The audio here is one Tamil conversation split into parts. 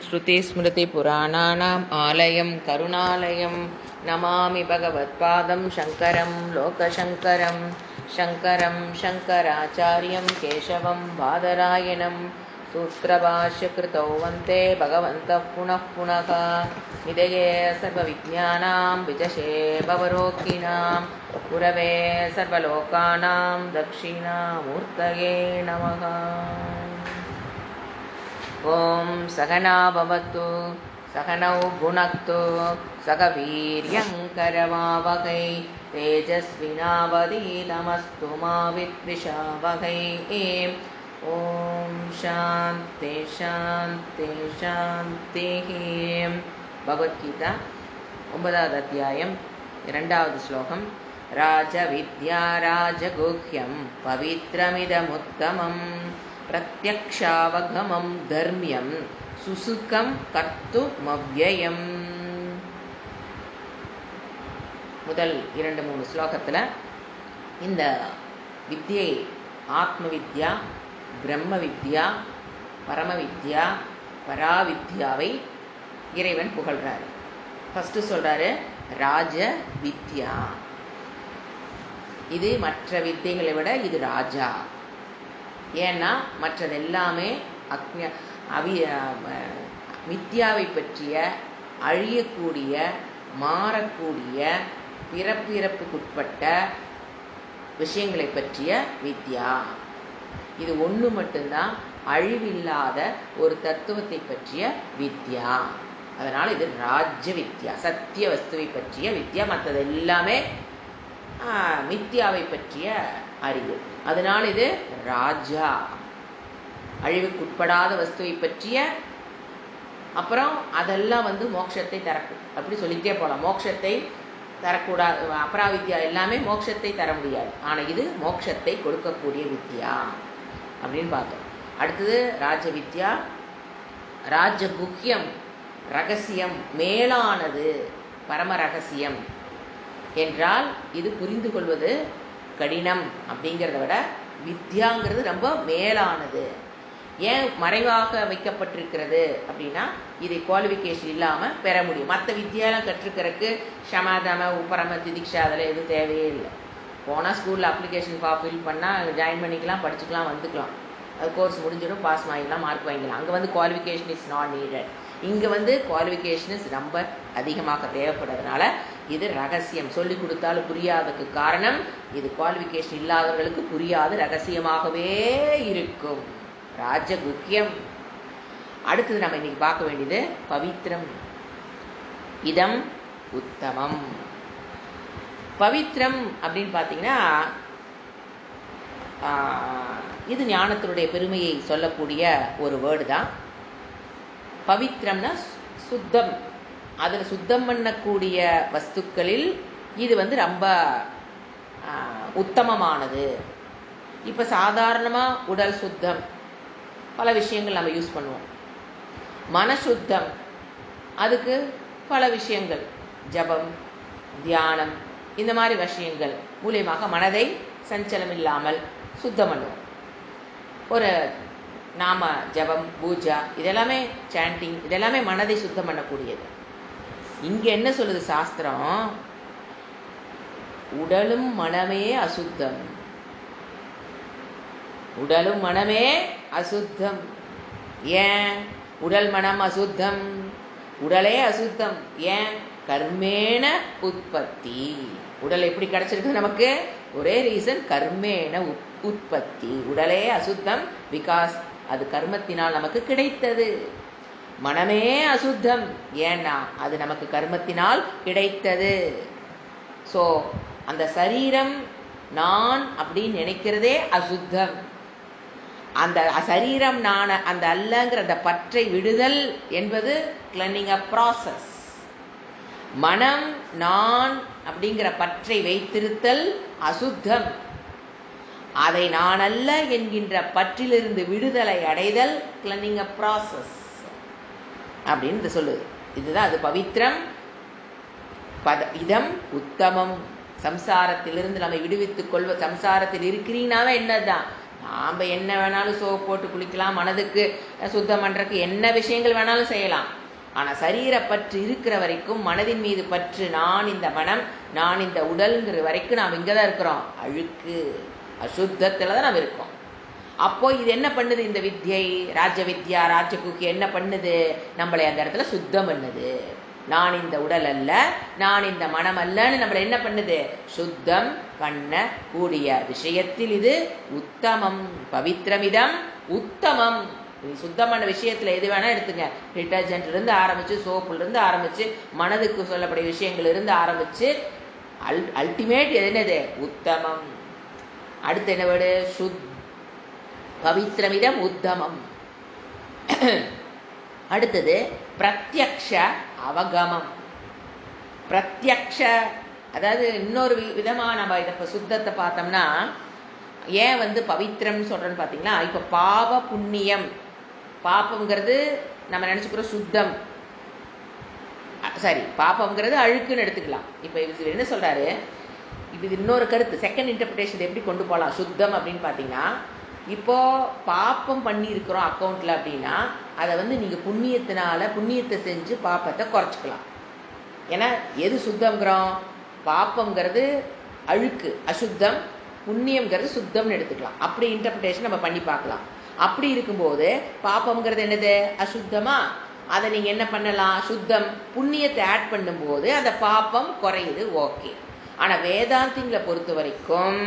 श्रुतिस्मृतिपुराणानाम् आलयं करुणालयं नमामि भगवत्पादं शङ्करं लोकशङ्करं शङ्करं शङ्कराचार्यं केशवं बादरायणं सूत्रभाष्यकृतौ वन्दे भगवन्तः पुनः पुनः निधये सर्वविज्ञानां विजशे भवरोगिणां गुरवे सर्वलोकानां दक्षिणामूर्तये नमः। ॐ सहना भवतु सहनौ भुनक्तु सह वीर्यङ्करवावहै तेजस्विनावधीतमस्तु मा विद्विषावहै। ॐ शान्ति शान्ति शान्तिः। भगवद्गीता 9வது அத்தியாயம் 2வது ஸ்லோகம். ராஜவித்யா ராஜகுஹ்யம் பவித்ரமிதமுத்தமம் பிரத்யக்ஷாவகமம் தர்மியம் சுசுகம் கர்த்துமவ்யயம். முதல் 2-3 ஸ்லோகத்தில் இந்த வித்யை ஆத்ம வித்யா, பிரம்ம வித்யா, பரம வித்யா, பராவித்யாவை இறைவன் புகழ்றார். ஃபர்ஸ்ட் சொல்றாரு ராஜ வித்யா, இது மற்ற வித்தைகளை விட இது ராஜா. ஏன்னா மற்றது எல்லாமே வித்யாவை பற்றிய அழியக்கூடிய மாறக்கூடிய பிறப்பிறப்புக்குட்பட்ட விஷயங்களை பற்றிய வித்யா. இது ஒன்று மட்டும்தான் அழிவில்லாத ஒரு தத்துவத்தை பற்றிய வித்யா. அதனால் இது ராஜ்ய வித்யா, சத்திய வஸ்துவை பற்றிய வித்யா. மற்றது எல்லாமே மித்யாவை பற்றிய அறிவு. அதனால் இது ராஜா, அழிவுக்குட்படாத வஸ்துவை பற்றிய. அப்புறம் அதெல்லாம் மோட்சத்தை தரக்கும், அப்படி சொல்லிட்டே போகலாம். மோட்சத்தை தரக்கூடாது, அபராவித்யா எல்லாமே மோட்சத்தை தர முடியாது. ஆனால் இது மோட்சத்தை கொடுக்கக்கூடிய வித்யா அப்படின்னு பார்த்தோம். அடுத்தது ராஜ வித்யா. ராஜகுஹ்யம், ரகசியம், மேலானது, பரம ரகசியம் என்றால் இது புரிந்து கொள்வது கடினம். அப்படிங்கிறத விட வித்யாங்கிறது ரொம்ப மேலானது. ஏன் மறைவாக வைக்கப்பட்டிருக்கிறது அப்படின்னா இதை குவாலிஃபிகேஷன் இல்லாமல் பெற முடியும். மற்ற வித்யாலாம் கற்றுக்கிறதுக்கு ஷமாதம உபரம திதிக்ஷா அதெல்லாம் எதுவும் தேவையே இல்லை. போனால் ஸ்கூலில் அப்ளிகேஷன் ஃபில் பண்ணால் ஜாயின் பண்ணிக்கலாம், படிச்சுக்கலாம், வந்துக்கலாம். அது கோர்ஸ் முடிஞ்சிடும், பாஸ் வாங்கிக்கலாம், மார்க் வாங்கிக்கலாம். அங்கே குவாலிஃபிகேஷன் இஸ் நாட் நீடட். இங்கே குவாலிஃபிகேஷன் ரொம்ப அதிகமாக தேவைப்படுறதுனால இது ரகசியம். சொல்லி கொடுத்தாலும் புரியாததுக்கு காரணம் இது குவாலிஃபிகேஷன் இல்லாதவர்களுக்கு புரியாத ரகசியமாகவே இருக்கும். ராஜகுஹ்யம். அடுத்தது நம்ம இன்னைக்கு பார்க்க வேண்டியது பவித்ரம். இதம் உத்தமம். பவித்ரம் அப்படின்னு பார்த்தீங்கன்னா இது ஞானத்தினுடைய பெருமையை சொல்லக்கூடிய ஒரு வேர்டு தான். பவித்ரம்னா சுத்தம். அதில் சுத்தம் பண்ணக்கூடிய வஸ்துக்களில் இது ரொம்ப உத்தமமானது. இப்போ சாதாரணமாக உடல் சுத்தம் பல விஷயங்கள் நம்ம யூஸ் பண்ணுவோம். மனசுத்தம் அதுக்கு பல விஷயங்கள், ஜபம், தியானம், இந்த மாதிரி விஷயங்கள் மூலியமாக மனதை சஞ்சலம் இல்லாமல் சுத்தம் பண்ணுவோம். ஒரு நாம ஜபம், பூஜா, இதெல்லாமே சாண்டிங், இதெல்லாமே மனதை சுத்தம் பண்ணக்கூடியது. இங்க என்ன சொல்லுது சாஸ்திரம்? உடலும் மனமே அசுத்தம், உடலும் மனமே அசுத்தம். ஏன் உடல் மனம் அசுத்தம்? உடலே அசுத்தம். ஏன்? கர்மேன உற்பத்தி. உடல் எப்படி கிடைச்சிருக்கு நமக்கு? ஒரே ரீசன், கர்மேன உற்பத்தி. உடலே அசுத்தம் பிகாஸ் அது கர்மத்தினால் நமக்கு கிடைத்தது. மனமே அசுத்தம், ஏன்னா அது நமக்கு கர்மத்தினால் கிடைத்தது. ஸோ அந்த சரீரம் நான் அப்படின்னு நினைக்கிறதே அசுத்தம். அந்த சரீரம் நான், அந்த அல்லங்கிற அந்த பற்றை விடுதல் என்பது கிளீனிங் அப் ப்ராசஸ். மனம் நான் அப்படிங்கிற பற்றை வைத்திருத்தல் அசுத்தம். அதை நான் அல்ல என்கின்ற பற்றிலிருந்து விடுதலை அடைதல் கிளீனிங் அப் ப்ராசஸ் அப்படின்னு சொல்லுது. இதுதான் அது பவித்ரம். இதம் உத்தமம். சம்சாரத்திலிருந்து நம்ம விடுவித்துக் கொள்வ. சம்சாரத்தில் இருக்கிறீங்கனாவே என்னதான் நாம் என்ன வேணாலும் சோப் போட்டு குளிக்கலாம், மனதுக்கு சுத்தம் பண்ணுறதுக்கு என்ன விஷயங்கள் வேணாலும் செய்யலாம். ஆனால் சரீரப்பற்று இருக்கிற வரைக்கும், மனதின் மீது பற்று, நான் இந்த மனம், நான் இந்த உடல்ங்கிற வரைக்கும் நாம் இங்கே தான் இருக்கிறோம். அழுக்கு அசுத்தத்தில் தான் நாம் இருக்கோம். அப்போ இது என்ன பண்ணுது? இந்த வித்யை, ராஜ வித்யா, ராஜகுக்கி என்ன பண்ணுது? நம்மளை அந்த இடத்துல சுத்தம் பண்ணுது. நான் இந்த உடல் அல்ல, நான் இந்த மனம் அல்லன்னு நம்மளை என்ன பண்ணுது? சுத்தம் பண்ண கூடிய விஷயத்தில் இது உத்தமம். பவித்ரமிதம் உத்தமம். சுத்தமான விஷயத்துல எது வேணா எடுத்துங்க. டிட்டர்ஜென்ட்ல இருந்து ஆரம்பிச்சு, சோப்புல இருந்து ஆரம்பிச்சு, மனதுக்கு சொல்லக்கூடிய விஷயங்கள் இருந்து ஆரம்பிச்சு, அல்டிமேட் என்னது? உத்தமம். அடுத்து என்ன வேர்டு? பவித்ரமிதம் உத்தமம். அடுத்தது பிரத்யக்ஷ அவகமம். பிரத்யக்ஷ அதாவது இன்னொரு விதமா நம்ம இதை இப்போ சுத்தத்தை பார்த்தோம்னா, ஏன் பவித்திரம்னு சொல்றேன்னு பார்த்தீங்கன்னா, இப்போ பாவ புண்ணியம், பாப்பம்ங்கிறது நம்ம நினச்சிக்கிறோம் சுத்தம், சரி, பாப்பம்ங்கிறது அழுக்குன்னு எடுத்துக்கலாம். இப்போ இது என்ன சொல்றாரு? இது இன்னொரு கருத்து, செகண்ட் இன்டர்பிரேஷன் எப்படி கொண்டு போகலாம் சுத்தம் அப்படின்னு பார்த்தீங்கன்னா, இப்போ பாப்பம் பண்ணி இருக்கிறோம் அக்கௌண்ட்ல அப்படின்னா, அதை நீங்க புண்ணியத்தை செஞ்சு பாப்பத்தை குறைச்சிக்கலாம். ஏன்னா எது சுத்தம்ங்கிறோம்? பாப்பம்ங்கிறது அழுக்கு, அசுத்தம், புண்ணியம்ங்கிறது சுத்தம்னு எடுத்துக்கலாம். அப்படி இன்டர்பிரேஷன் நம்ம பண்ணி பார்க்கலாம். அப்படி இருக்கும்போது பாப்பம்ங்கிறது என்னது? அசுத்தமா? அதை நீங்க என்ன பண்ணலாம்? சுத்தம், புண்ணியத்தை ஆட் பண்ணும்போது அந்த பாப்பம் குறையுது. ஓகே. ஆனா வேதாந்திங்களை பொறுத்த வரைக்கும்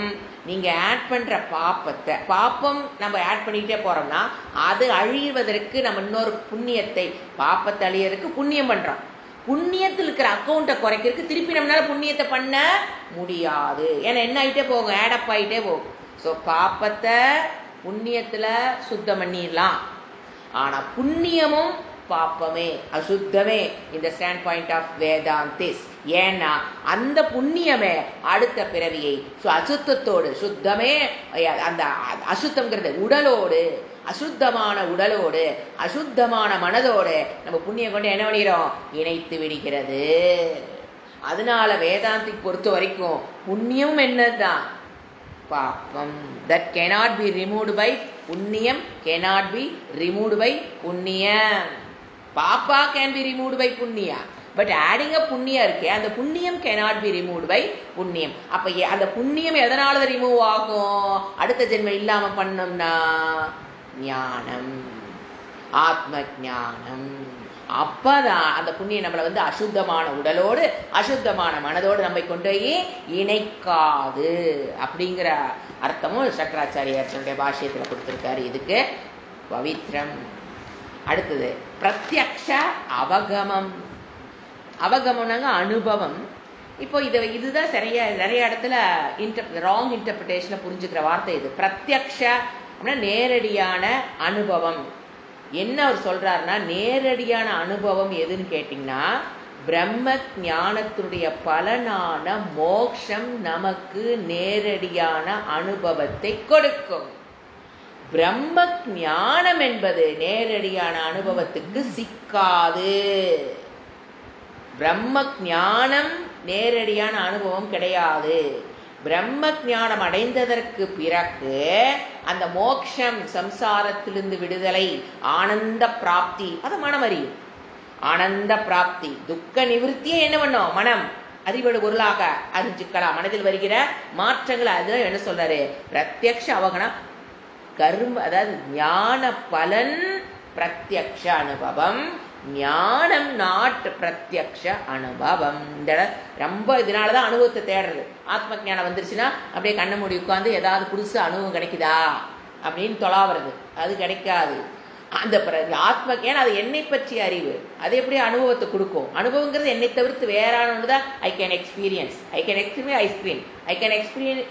நீங்க ஆட் பண்ற பாப்பம் நம்ம ஆட் பண்ணிக்கிட்டே போறோம்னா, அது அழிவதற்கு நம்ம இன்னொரு புண்ணியத்தை, பாப்பத்தை அழியறதுக்கு புண்ணியம் பண்றோம். புண்ணியத்தில் இருக்கிற அக்கௌண்ட்டை குறைக்கிறதுக்கு திருப்பி நம்மளால புண்ணியத்தை பண்ண முடியாது. ஏன்னா என்ன ஆகிட்டே போகும்? ஆடப் ஆகிட்டே போகும். ஸோ பாப்பத்தை புண்ணியத்துல சுத்தம் பண்ணிடலாம். ஆனா புண்ணியமும் பாப்பமே, அசுத்தமே இந்த ஸ்டாண்ட் பாயிண்ட் ஆஃப் வேதாந்திஸ். ஏன்னா அந்த புண்ணியமே அடுத்த பிறவியை அசுத்தத்தோடு, சுத்தமே அந்த அசுத்தம்ங்கிறது உடலோடு, அசுத்தமான உடலோடு, அசுத்தமான மனதோடு நம்ம புண்ணியம் கொண்டு என்ன பண்ணிடும்? இணைத்து விடுகிறது. அதனால வேதாந்திக் பொறுத்த வரைக்கும் புண்ணியம் என்னதான்? பாப்பம். That cannot be removed by புண்ணியம், cannot be removed by புண்ணியம். பாப்பா can be removed by புண்ணியா, பட் ஆடிங் அ புண்ணியம் இருக்கே, அந்த புண்ணியம் cannot be removed by புண்ணியம். அப்ப அந்த புண்ணியம் எதனால ரிமூவ் ஆகும்? அடுத்த ஜென்மம் இல்லாம பண்ணோம்னா ஞானம், ஆத்ம ஞானம். அப்பதான் அந்த புண்ணியம் நம்மளை அசுத்தமான உடலோடு, அசுத்தமான மனதோடு நம்மை கொண்டு இணைக்காது. அப்படிங்கிற அர்த்தமும் சங்கராச்சாரியார் தன்னுடைய பாஷ்யத்துல கொடுத்திருக்காரு இதுக்கு. பவித்ரம். அடுத்தது பிரத்யக்ஷ அவகமம். அவகமம்னாங்க அனுபவம். இப்போ இதுதான் சரியா நிறைய இடத்துல ராங் இன்டர்பிரிட்டேஷன்ல புரிஞ்சுக்கிற வார்த்தை இது. பிரத்யக்ஷ அப்படின்னா நேரடியான அனுபவம். என்ன அவர் சொல்றாருன்னா, நேரடியான அனுபவம் எதுன்னு கேட்டீங்கன்னா, பிரம்ம ஞானத்தினுடைய பலனான மோக்ஷம் நமக்கு நேரடியான அனுபவத்தை கொடுக்கும். பிரம்ம ஞானம் என்பது நேரடியான அனுபவத்துக்கு சிக்காது. பிரம்ம ஞானம் நேரடியான அனுபவம் கிடையாது. பிரம்ம ஞானம் அடைந்ததற்கு பிறகு அந்த மோக்ஷம், சம்சாரத்திலிருந்து விடுதலை, ஆனந்த பிராப்தி, அது மனம் அறியும். ஆனந்த பிராப்தி, துக்க நிவர்த்தியை என்ன பண்ணும்? மனம் அறிவடு பொருளாக அறிஞ்சுக்கலாம். மனதில் வருகிற மாற்றங்கள் அதுல என்ன சொல்றாரு? பிரத்யக்ஷ அவகனம், கர்ம, அதாவது ஞான பலன் பிரத்யக்ஷ அனுபவம், ஞானம் நாட் பிரத்யக்ஷ அனுபவம். இந்த ரொம்ப இதனாலதான் அனுபவத்தை தேடுறது. ஆத்ம ஞானம் வந்துருச்சுன்னா அப்படியே கண்ணை மூடி உட்காந்து ஏதாவது புதுசு அனுபவம் கிடைக்குதா அப்படின்னு தொலாவுறது, அது கிடைக்காது. அந்த ஆத்ம ஞானம் அது என்னை பற்றிய அறிவு, அது எப்படி அனுபவத்தை கொடுக்கும்? அனுபவங்கிறது என்னை தவிர்த்து வேறான ஒன்றுதான். I can experience, I can experience ice cream, I can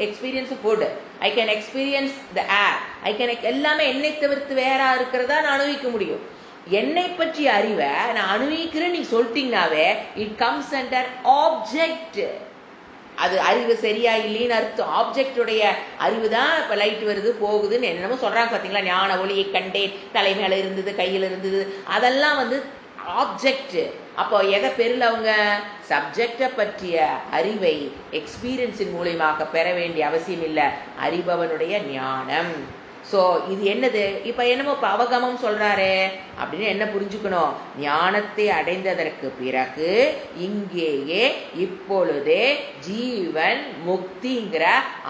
experience food, I can experience the air, I can எல்லாமே என்னை தவிர்த்து வேறா இருக்கிறதா நான் அனுபவிக்க முடியும். என்னை பற்றிய அறிவை நான் அனுபவிக்கிறேன்னு நீங்க சொல்லிட்டீங்கன்னாவே இட் கம்ஸ் அண்டர் ஆப்ஜெக்ட். அது அறிவு சரியா இல்லைன்னு அர்த்தம். ஆப்ஜெக்டுடைய அறிவு தான் இப்ப லைட் வருது போகுதுன்னு என்னமோ சொல்றாங்க பாத்தீங்களா? ஞான ஒளியை கண்டேன், தலை மேல இருந்தது, கையில் இருந்தது, அதெல்லாம் ஆப்ஜெக்ட். அப்போ எதை பெறல அவங்க? சப்ஜெக்டை பற்றிய அறிவை எக்ஸ்பீரியன்ஸின் மூலியமாக பெற வேண்டிய அவசியம் இல்லை. அறிபவனுடைய ஞானம். ஸோ இது என்னது? இப்போ என்னமோ இப்போ அவகமம் சொல்றாரு அப்படின்னு என்ன புரிஞ்சுக்கணும்? ஞானத்தை அடைந்ததற்கு பிறகு இங்கேயே இப்பொழுதே ஜீவன் முக்திங்கிற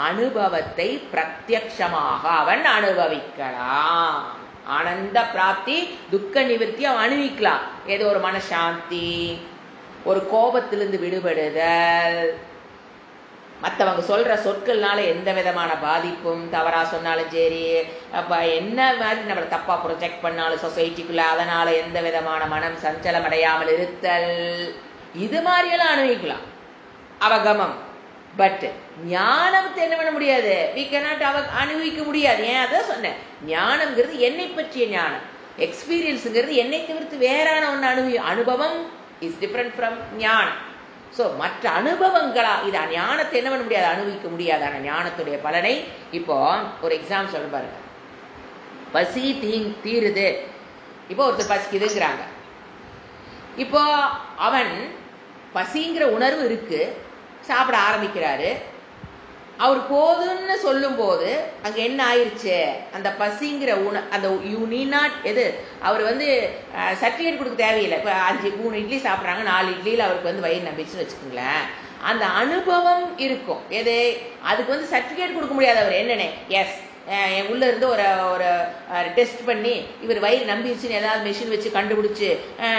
அனுபவத்தை பிரத்யக்ஷமாக அவன் அனுபவிக்கலாம். ஆனந்த பிராப்தி, துக்க நிவர்த்தி அவன் அனுபவிக்கலாம். ஏதோ ஒரு மனசாந்தி, ஒரு கோபத்திலிருந்து விடுபடுதல், மற்றவங்க சொல்கிற சொற்கள்னால எந்த விதமான பாதிப்பும், தவறாக சொன்னாலும் சரி, அப்போ என்ன மாதிரி நம்மளை தப்பாக ப்ரொஜெக்ட் பண்ணாலும் சொசைட்டிக்குள்ளே அதனால் எந்த விதமான மனம் சஞ்சலம் அடையாமல் இருத்தல், இது மாதிரியெல்லாம் அனுபவிக்கலாம் அவகமம். பட் ஞானத்தை என்ன பண்ண முடியாது? வி கேனாட் அனுபவிக்க முடியாது. ஏன் அதான் சொன்னேன், ஞானம்ங்கிறது என்னை பற்றிய ஞானம், எக்ஸ்பீரியன்ஸுங்கிறது என்னை தவிர்த்து வேறான ஒன்று அனுபவம் இஸ் டிஃப்ரெண்ட் ஃப்ரம் ஞானம். ஸோ மற்ற அனுபவங்களா இது ஞானத்தை என்ன பண்ண முடியாது? அனுபவிக்க முடியாது. ஆனால் ஞானத்துடைய பலனை இப்போ ஒரு எக்ஸாம்பிள் சொல்ல பாருங்க. பசி தீருது, இப்போ ஒருத்தர் பசிக்குதுங்கிறாங்க. இப்போ அவன் பசிங்கிற உணர்வு இருக்கு, சாப்பிட ஆரம்பிக்கிறாரு. அவர் போதுன்னு சொல்லும் போது அங்கே என்ன ஆயிடுச்சு? அந்த பசிங்கிற அந்த யூ நீட் நாட் எது அவர் சர்டிஃபிகேட் கொடுக்க தேவையில்லை. இப்போ 3 இட்லி சாப்பிட்றாங்க, 4 இட்லியில் அவருக்கு வயிறு நம்பிச்சுன்னு வச்சுக்கோங்களேன். அந்த அனுபவம் இருக்கும். எது? அதுக்கு சர்டிஃபிகேட் கொடுக்க முடியாது. அவர் என்னென்ன எஸ் என் உள்ளே இருந்து ஒரு ஒரு டெஸ்ட் பண்ணி இவர் வயிறு நம்பிடுச்சுன்னு ஏதாவது மெஷின் வச்சு கண்டுபிடிச்சி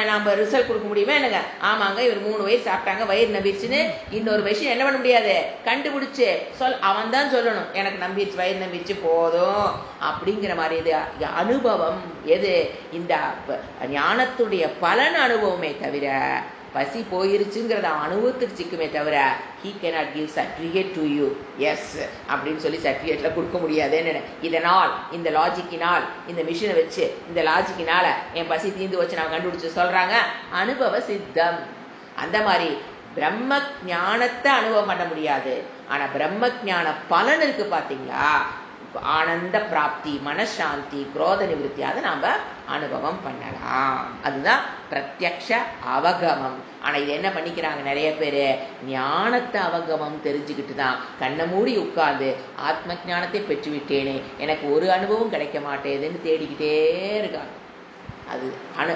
நம்ம ரிசல்ட் கொடுக்க முடியுமா என்னங்க? ஆமாங்க, இவர் 3 வயிறு சாப்பிட்டாங்க, வயிறு நம்பிடுச்சுன்னு இன்னொரு மெஷின் என்ன பண்ண முடியாது? கண்டுபிடிச்சு அவன் தான் சொல்லணும் எனக்கு நம்பிடுச்சு, வயிறு நம்பிடுச்சு போதும் அப்படிங்கிற மாதிரி. இது அனுபவம். எது? இந்த ஞானத்துடைய பலன் அனுபவமே தவிர பசி போயிருச்சுங்கிறத அனுபவத்திற்குமே தவிர he cannot give certificate to you yes அப்படின்னு சொல்லி சர்டிஃபிகேட்ல கொடுக்க முடியாதுன்னு. இதனால் இந்த லாஜிக்கினால் இந்த மிஷினை வச்சு இந்த லாஜிக்கினால என் பசி தீர்ந்து வச்சு நான் கண்டுபிடிச்சு சொல்றாங்க. அனுபவ சித்தம். அந்த மாதிரி பிரம்ம ஞானத்தை அனுபவம் பண்ண முடியாது. ஆனா பிரம்ம ஞான பலன் இருக்கு பாத்தீங்களா? ஆனந்த பிராப்தி, மனசாந்தி, குரோத நிவர்த்தி, அதை நாம அனுபவம் பண்ணலாம். அதுதான் பிரத்யக்ஷ அவகமம். ஆனா இது என்ன பண்ணிக்கிறாங்க நிறைய பேரு? ஞானத்தை அவகமம் தெரிஞ்சுக்கிட்டு தான் கண்ணை மூடி உட்கார்ந்து ஆத்ம ஞானத்தை பெற்று விட்டேனே, எனக்கு ஒரு அனுபவம் கிடைக்க மாட்டேதுன்னு தேடிக்கிட்டே இருக்காங்க.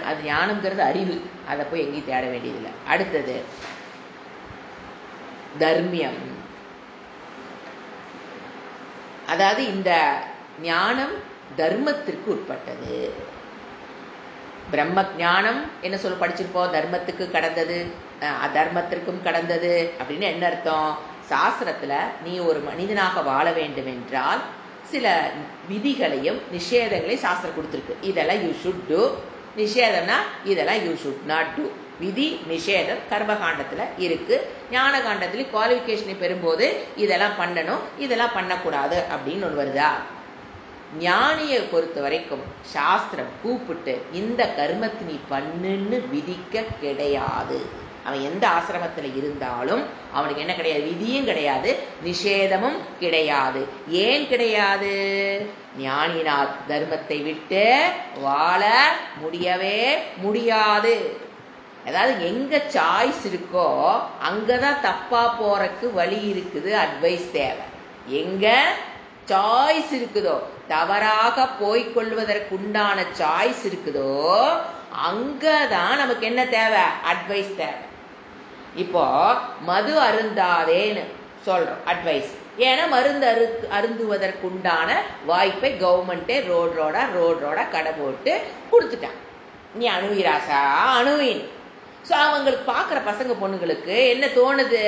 அது ஞானம்ங்கிறது அறிவு, அதை போய் எங்கேயும் தேட வேண்டியதில்லை. அடுத்தது தர்மியம். அதாவது இந்த ஞானம் தர்மத்திற்கு உட்பட்டது. பிரம்ம ஞானம் என்ன சொல்ல படிச்சிருப்போம்? தர்மத்துக்கு கடந்தது, அதர்மத்திற்கும் கடந்தது அப்படின்னு என்ன அர்த்தம்? சாஸ்திரத்துல நீ ஒரு மனிதனாக வாழ வேண்டும் என்றால் சில விதிகளையும் நிஷேதங்களையும் சாஸ்திரம் கொடுத்துருக்கு. இதெல்லாம் யூ ஷுட் டூ, நிஷேதம்னா இதெல்லாம் யூ ஷுட் நாட் டூ. விதி நிஷேதம் கர்மகாண்டத்துல இருக்கு. ஞான காண்டத்துல குவாலிஃபிகேஷனை பெறும்போது இதெல்லாம் பண்ணணும், இதெல்லாம் பண்ணக்கூடாது அப்படின்னு ஒன்று வருதா? ஞானியை பொறுத்த வரைக்கும் சாஸ்திரம் கூப்பிட்டு இந்த கர்மத்தை நீ பண்ணுன்னு விதிக்க கிடையாது. அவன் எந்த ஆசிரமத்தில் இருந்தாலும் அவனுக்கு என்ன கிடையாது? விதியும் கிடையாது, நிஷேதமும் கிடையாது. ஏன் கிடையாது? ஞானியினால் தர்மத்தை விட்டு வாழ முடியவே முடியாது. அதாவது எங்க சாய்ஸ் இருக்கோ அங்கதான் தப்பா போறதுக்கு வழி இருக்குது, அட்வைஸ் தேவை. எங்க சாய்ஸ் இருக்குதோ, தவறாக போய்கொள்வதற்குண்டான சாய்ஸ் இருக்குதோ, அங்கதான் நமக்கு என்ன தேவை? அட்வைஸ் தேவை. இப்போ மது அருந்தாதேன்னு சொல்றோம், அட்வைஸ். ஏன்னா மருந்து அருந்துவதற்குண்டான வாய்ப்பை கவர்மெண்ட்டே ரோடோட கடை போட்டு கொடுத்துட்டான். நீ அணுவிராசா அணுவின். ஸோ அவங்களுக்கு பார்க்குற பசங்க பொண்ணுங்களுக்கு என்ன தோணுது?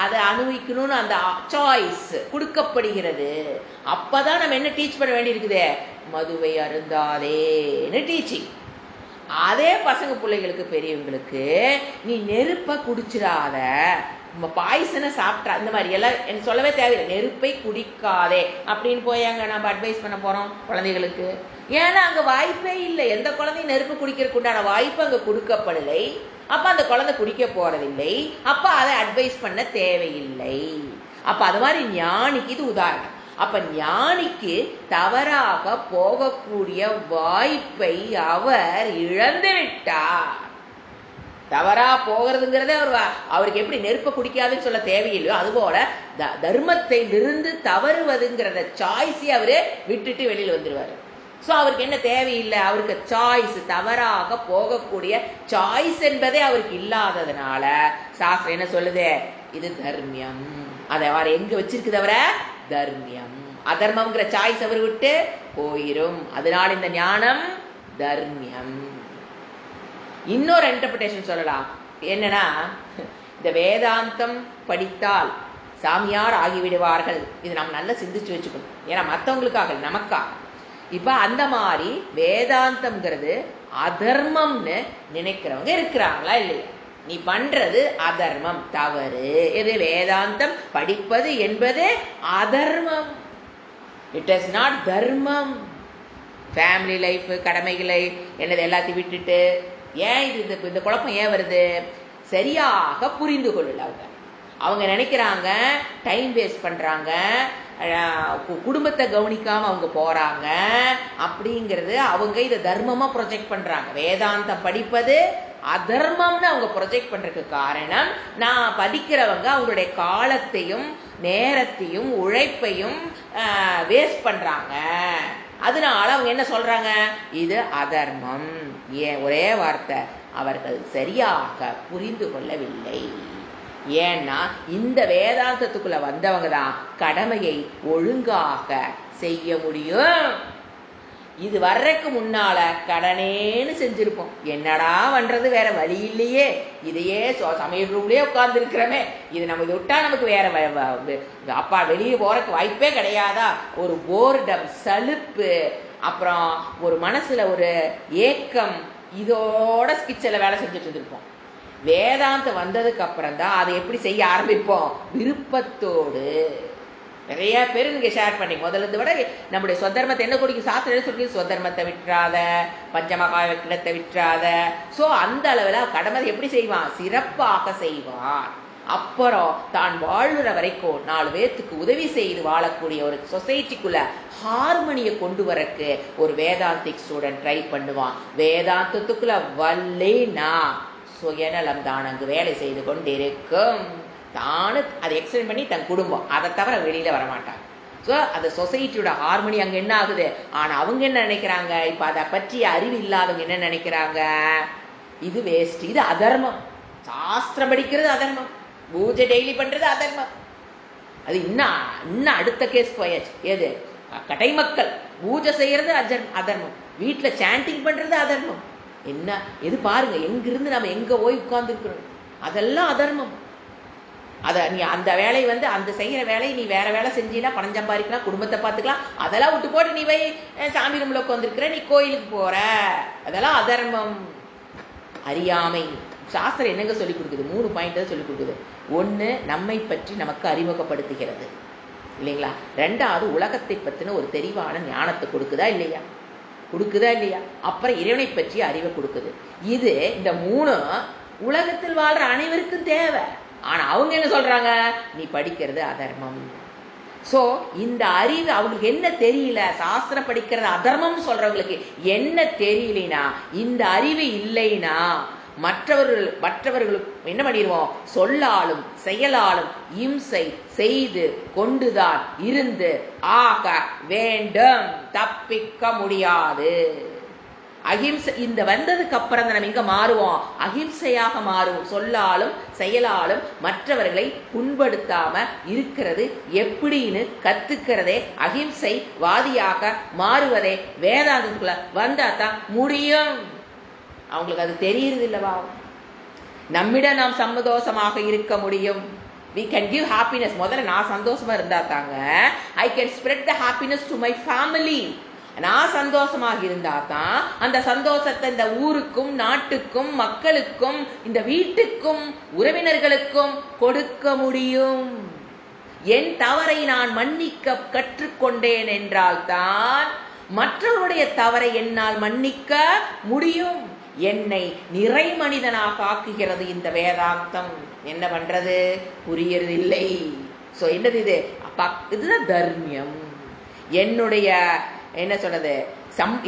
அதை அனுபவிக்கணும்னு அந்த சாய்ஸ் கொடுக்கப்படுகிறது. அப்பதான் நம்ம என்ன டீச் பண்ண வேண்டியிருக்குது? மதுவை அருந்தாதேன்னு டீச்சிங். அதே பசங்க பிள்ளைகளுக்கு பெரியவங்களுக்கு நீ நெருப்பை குடிச்சிடாத, பாய்சனை சாப்பிட்டா, இந்த மாதிரி எல்லாம் எனக்கு சொல்லவே தேவையில்லை. நெருப்பை குடிக்காதே அப்படின்னு போய் அங்கே நம்ம அட்வைஸ் பண்ண போறோம் குழந்தைகளுக்கு. ஏன்னா அங்க வாய்ப்பே இல்லை. எந்த குழந்தையும் நெருப்பு குடிக்கிறதுக்கு உண்டான வாய்ப்பு அங்க கொடுக்கப்படலை. அப்ப அந்த குழந்தை குடிக்க போறதில்லை. அப்ப அதை அட்வைஸ் பண்ண தேவையில்லை. அப்ப அது மாதிரி ஞானிக்கு இது உதாரணம். அப்ப ஞானிக்கு தவறாக போகக்கூடிய வாய்ப்பை அவர் இழந்து விட்டார். தவறா போகிறதுங்கிறதே அவருக்கு எப்படி நெருப்ப குடிக்காதுன்னு சொல்ல தேவையில்லையோ அதுபோல தர்மத்திலிருந்து தவறுவதுங்கிறத சாய்ஸை அவரு விட்டுட்டு வெளியில வந்துருவாரு. சோ அவருக்கு என்ன தேவையில்லை, அவருக்கு சாய்ஸ், தவறாக போகக்கூடிய சாய்ஸ் என்பதே அவருக்கு இல்லாததுனால சாஸ்திரம் என்ன சொல்லுது, இது தர்மியம். அதை அவர் எங்க வச்சிருக்கு தவிர தர்மியம். அதர்மம்ங்கிற சாய்ஸ் அவர் விட்டு போயிரும். அதனால இந்த ஞானம் தர்மியம். இன்னொரு இன்டர்பிரேஷன் சொல்லலாம். என்னன்னா, இந்த வேதாந்தம் படித்தால் சாமியார் ஆகிவிடுவார்கள். இது நம்ம நல்லா சிந்திச்சு வச்சுக்கணும். ஏன்னா மற்றவங்களுக்காக, நமக்காக. இப்ப அந்த மாதிரி வேதாந்தம்ங்கிறது அதர்மம்னு நினைக்கிறவங்க இருக்கிறாங்களா இல்லையா? நீ பண்றது அதர்மம், தவறு. இது வேதாந்தம் படிப்பது என்பது அதர்மம். இட் இஸ் நாட் தர்மம். ஃபேமிலி லைஃப், கடமைகளை என்னது எல்லாத்தையும் விட்டுட்டு ஏன் இது இந்த குழப்பம் ஏன் வருது? சரியாக புரிந்து கொள்ளல. அவங்க நினைக்கிறாங்க டைம் வேஸ்ட் பண்றாங்க, குடும்பத்தை கவனிக்காம அவங்க போறாங்க அப்படிங்கிறது. அவங்க இதை தர்மமா ப்ரொஜெக்ட் பண்றாங்க. வேதாந்தம் படிப்பது அதர்மம்னு அவங்க ப்ரொஜெக்ட் பண்றதுக்கு காரணம், நான் படிக்கிறவங்க அவங்களுடைய காலத்தையும் நேரத்தையும் உழைப்பையும் வேஸ்ட் பண்றாங்க. அதனால அவங்க என்ன சொல்றாங்க, இது அதர்மம். ஏன்? ஒரே வார்த்தை, அவர்கள் சரியாக புரிந்து கொள்ளவில்லை. ஏன்னா இந்த வேதாந்தத்துக்குள்ள வந்தவங்க தான் கடமையை ஒழுங்காக செய்ய முடியும். இது வர்றதுக்கு முன்னால கடனேன்னு செஞ்சிருப்போம். என்னடா பண்றது, வேற வழி இல்லையே, இதையே சமையல் ரூம்லயே உட்கார்ந்து இருக்கிறமே, இது நம்ம இதை விட்டா நமக்கு வேற அப்பா வெளியே போறதுக்கு வாய்ப்பே கிடையாதா? ஒரு போர்டம், சலுப்பு, அப்புறம் ஒரு மனசுல ஒரு ஏக்கம், இதோட ஸ்கிட்சில் வேலை செஞ்சுட்டு இருந்திருப்போம். வேதாந்தம் வந்ததுக்கு அப்புறம் தான் அதை எப்படி செய்ய ஆரம்பிப்போம், விருப்பத்தோடு. நிறைய பேர் நீங்க ஷேர் பண்ணி முதல்ல விட நம்முடைய சொத்தர்மத்தை என்ன குடிக்கும் சாஸ்திரம் சொல்லி, சொத்தர்மத்தை விட்டுறாத, பஞ்சமகாய கிடத்தை விட்டுறாத. சோ அந்த அளவுல கடமை எப்படி செய்வான், சிறப்பாக செய்வான். அப்புறம் தான் வாழ்கிற வரைக்கும் 4 பேத்துக்கு உதவி செய்து வாழக்கூடிய ஒரு சொசைட்டிக்குள்ள ஹார்மனியை கொண்டு வரக்கு ஒரு வேதாந்திக் ஸ்டூடெண்ட் ட்ரை பண்ணுவான். வேதாந்தத்துக்குள்ள வல்லேனா சுயநலம் தான் அங்கு வேலை செய்து கொண்டிருக்கும். தானு அதை எக்ஸ்டெண்ட் பண்ணி தன் குடும்பம், அதை தவிர வெளியில வரமாட்டாங்க. ஸோ அந்த சொசைட்டியோட ஹார்மனி அங்க என்ன ஆகுது. ஆனா அவங்க என்ன நினைக்கிறாங்க, இப்ப அதை பற்றிய அறிவு இல்லாதவங்க என்ன நினைக்கிறாங்க, இது வேஸ்ட், இது அதர்மம். சாஸ்திரம் படிக்கிறது அதர்மம், பூஜை டெய்லி பண்றது அதர்மம். அது இன்னும் அடுத்த கேஸ் போயாச்சு. எது? கடை மக்கள் பூஜை செய்யறது அதர்மம், வீட்டுல சாண்டிங் பண்றது அதர்மம். என்ன எது பாருங்க, எங்கிருந்து நம்ம எங்க போய் உட்கார்ந்து இருக்கிறோம், அதெல்லாம் அதர்மம். நீ அந்த வேலை அந்த செய்யற வேலையை நீ வேற வேலை செஞ்சீங்கன்னா பணம் சம்பாதிக்கலாம், குடும்பத்தை பார்த்துக்கலாம். அதெல்லாம் விட்டு போட்டு நீ போய் சாமி ரூம்ல உட்காந்துருக்கிற, நீ கோயிலுக்கு போற, அதெல்லாம் அதர்மம். அறியாமை. சாஸ்திரம் என்னங்க சொல்லிக் கொடுக்குது? 3 பாயிண்ட் தான் சொல்லிக் கொடுக்குது. 1, நம்மை பற்றி நமக்கு அறிமுகப்படுத்துகிறது இல்லைங்களா. 2வது, உலகத்தை பற்றின ஒரு தெளிவான ஞானத்தை கொடுக்குதா இல்லையா, கொடுக்குதா இல்லையா. அப்புறம் இறைவனை பற்றி அறிவை கொடுக்குது. இது இந்த 3 உலகத்தில் வாழ்ற அனைவருக்கும் தேவை. ஆனா அவங்க என்ன சொல்றாங்க, நீ படிக்கிறது அதர்மம். சோ இந்த அறிவு அவங்களுக்கு என்ன தெரியல, சாஸ்திரம் படிக்கிறது அதர்மம் சொல்றவங்களுக்கு என்ன தெரியலனா, இந்த அறிவு இல்லைனா மற்றவர்களுக்கு என்ன பண்ணிடுவோம், சொல்லாலும் செயலாலும் இம்சை செய்து கொண்டுதான் இருந்து ஆக வேண்டும், தப்பிக்க முடியாது. அஹிம்சை இந்த வந்ததுக்கு அப்புறம் தான் நம்ம எங்க மாறுவோம், அஹிம்சையாக மாறுவோம். சொல்லாலும் செயலாலும் மற்றவர்களை புண்படுத்தாம இருக்கிறது எப்படின்னு கத்துக்கிறதே, அஹிம்சை வாதியாக மாறுவதே வேதாந்தத்துக்குள்ள வந்தா தான் முடியும். அவங்களுக்கு அது தெரியுறது இல்லவா. நம்மிடம் நாம் சந்தோஷமாக இருக்க முடியும். We can give happiness. முதல்ல நான் சந்தோஷமா இருந்தா தாங்க I can spread the happiness to my family. நான் சந்தோஷமாக இருந்தா தான் அந்த சந்தோஷத்தை இந்த ஊருக்கும் நாட்டுக்கும் மக்களுக்கும் இந்த வீட்டுக்கும் உறவினர்களுக்கும் கொடுக்க முடியும். என் தவறை நான் மன்னிக்க கற்றுக்கொண்டேன் என்றால் தான் மற்றவருடைய தவறை என்னால் மன்னிக்க முடியும். என்னை நிறை மனிதனாக ஆக்குகிறது இந்த வேதாந்தம். என்ன பண்றது, புரியறது இல்லை. சோ என்னது இது, இதுதான் தர்மியம். என்னுடைய என்ன சொல்றது,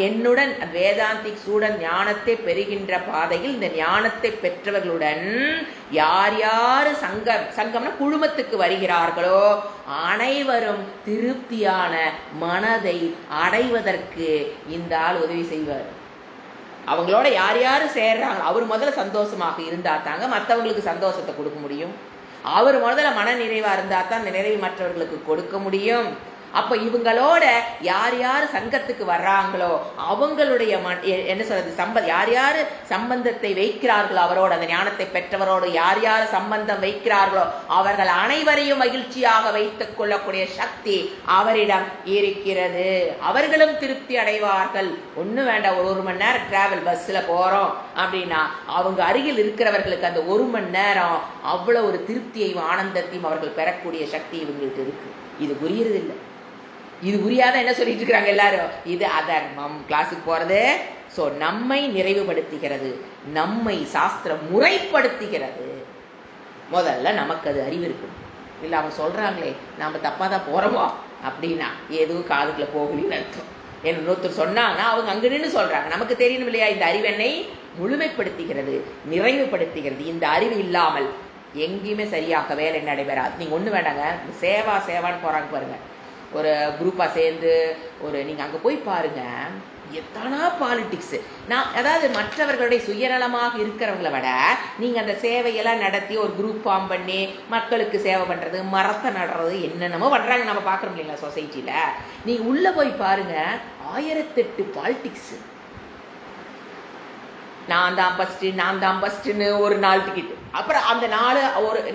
என்னுடன் வேதாந்திக் சூடன் ஞானத்தை பெறுகின்ற பாதையில் இந்த ஞானத்தை பெற்றவர்களுடன் யார் யார் சங்கம்னா குழுமத்துக்கு வருகிறார்களோ அனைவரும் திருப்தியான மனதை அடைவதற்கு இந்த ஆள் உதவி செய்வார். அவங்களோட யார் யாரு சேர்றாங்க, அவர் முதல்ல சந்தோஷமாக இருந்தா தாங்க மற்றவங்களுக்கு சந்தோஷத்தை கொடுக்க முடியும். அவர் முதல்ல மன நிறைவா இருந்தா தான் நிறைவு மற்றவர்களுக்கு கொடுக்க முடியும். அப்ப இவங்களோட யார் யார் சங்கத்துக்கு வர்றாங்களோ அவங்களுடைய என்ன சொல்றது யார் யாரு சம்பந்தத்தை வைக்கிறார்களோ அவரோட அந்த ஞானத்தை பெற்றவரோடு யார் யார் சம்பந்தம் வைக்கிறார்களோ அவர்கள் அனைவரையும் மகிழ்ச்சியாக வைத்துக் கொள்ளக்கூடிய சக்தி அவரிடம் இருக்கிறது. அவர்களும் திருப்தி அடைவார்கள். ஒண்ணு வேண்டாம், ஒரு மணி நேரம் டிராவல் பஸ்ல போறோம் அப்படின்னா அவங்க அருகில் இருக்கிறவர்களுக்கு அந்த 1 மணி நேரம் அவ்வளவு ஒரு திருப்தியையும் ஆனந்தத்தையும் அவர்கள் பெறக்கூடிய சக்தி இவங்களுக்கு இருக்கு. இது புரியுறது இல்லை. இது புரியாத என்ன சொல்லிட்டு இருக்கிறாங்க எல்லாரும், இது அதர்மம். கிளாஸுக்கு போறது சோ நம்மை நிறைவுபடுத்துகிறது, நம்மை சாஸ்திரம் முறைப்படுத்துகிறது. முதல்ல நமக்கு அது அறிவு இருக்கும். இல்ல அவங்க சொல்றாங்களே நாம தப்பாதான் போறோமோ அப்படின்னா எதுவும் காதுக்குள்ள போகலன்னு அர்த்தம். இன்னொருத்தர் சொன்னாங்கன்னா அவங்க அங்க நின்று சொல்றாங்க. நமக்கு தெரியணும் இல்லையா, இந்த அறிவெண்ணை முழுமைப்படுத்துகிறது, நிறைவுபடுத்துகிறது. இந்த அறிவு இல்லாமல் எங்கேயுமே சரியாக வேலை நடைபெறாது. நீங்க ஒண்ணு வேண்டாங்க, சேவான்னு போறாங்க பாருங்க, ஒரு குரூப்பா சேர்ந்து நீங்க அங்க போய் பாருங்க, எத்தனா பாலிடிக்ஸ். அதாவது மற்றவர்களுடைய சுயநலமாக இருக்கிறவங்களை விட நீங்க அந்த சேவையெல்லாம் நடத்தி ஒரு குரூப் ஃபார்ம் பண்ணி மக்களுக்கு சேவை பண்றது, மரத்தை நடுறது, என்னென்னமோ பண்றாங்க நம்ம பாக்குறோம் இல்லைங்களா சொசைட்டில. நீங்க உள்ள போய் பாருங்க, 1008 பாலிடிக்ஸ். நான் தான் ஃபர்ஸ்ட்னு ஒரு நாள் டிக்கெட். அப்புறம் அந்த நாள்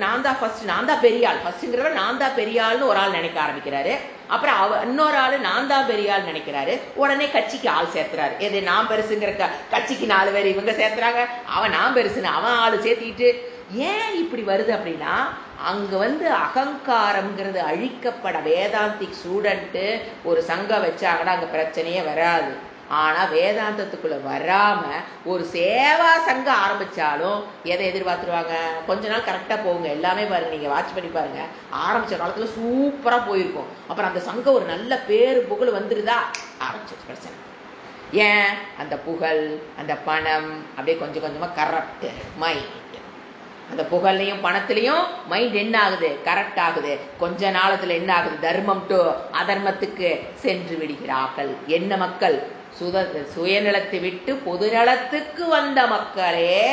நான் தான் ஃபர்ஸ்ட், நான் தான் பெரிய ஆள், ஃபர்ஸ்ட்ங்கிறவ நான் தான் பெரிய ஆள்னு ஒரு ஆள் நினைக்க ஆரம்பிக்கிறாரு. அப்புறம் இன்னொரு ஆளு நான் தான் பெரிய ஆள் நினைக்கிறாரு. உடனே கட்சிக்கு ஆள் சேர்த்துறாரு. எது நான் பெருசுங்கிற கட்சிக்கு 4 பேர் இவங்க சேர்த்துறாங்க, அவன் நான் பெருசுன்னு அவன் ஆளு சேர்த்திட்டு. ஏன் இப்படி வருது அப்படின்னா அங்க அகங்காரம்ங்கிறது அழிக்கப்பட வேதாந்திக் ஸ்டூடெண்ட் ஒரு சங்கம் வச்சாங்கன்னா அங்க பிரச்சனையே வராது. ஆனா வேதாந்தத்துக்குள்ள வராம ஒரு சேவா சங்கம் ஆரம்பிச்சாலும் எதை எதிர்பார்த்துருவாங்க, கொஞ்ச நாள் கரெக்டா போகுங்க. எல்லாமே பாருங்க, நீங்க வாட்ச் பண்ணி பாருங்க, ஆரம்பிச்ச காலத்துல சூப்பரா போயிருக்கும். அப்புறம் அந்த சங்கம் ஒரு நல்ல பேரு புகழ் வந்துருதா, ஆரம்பிச்சு பிரச்சனை. ஏன் அந்த புகழ் அந்த பணம் அப்படியே கொஞ்சம் கொஞ்சமா கரப்ட் மைண்ட். அந்த புகழ்லையும் பணத்திலையும் மைண்ட் என்ன ஆகுது, கரெக்ட் ஆகுது. கொஞ்ச நாளத்துல என்ன ஆகுது, தர்மம் டு அதர்மத்துக்கு சென்று விடுகிறார்கள். என்ன மக்கள், சுயநலத்தை விட்டு பொதுநலத்துக்கு வந்த மக்களே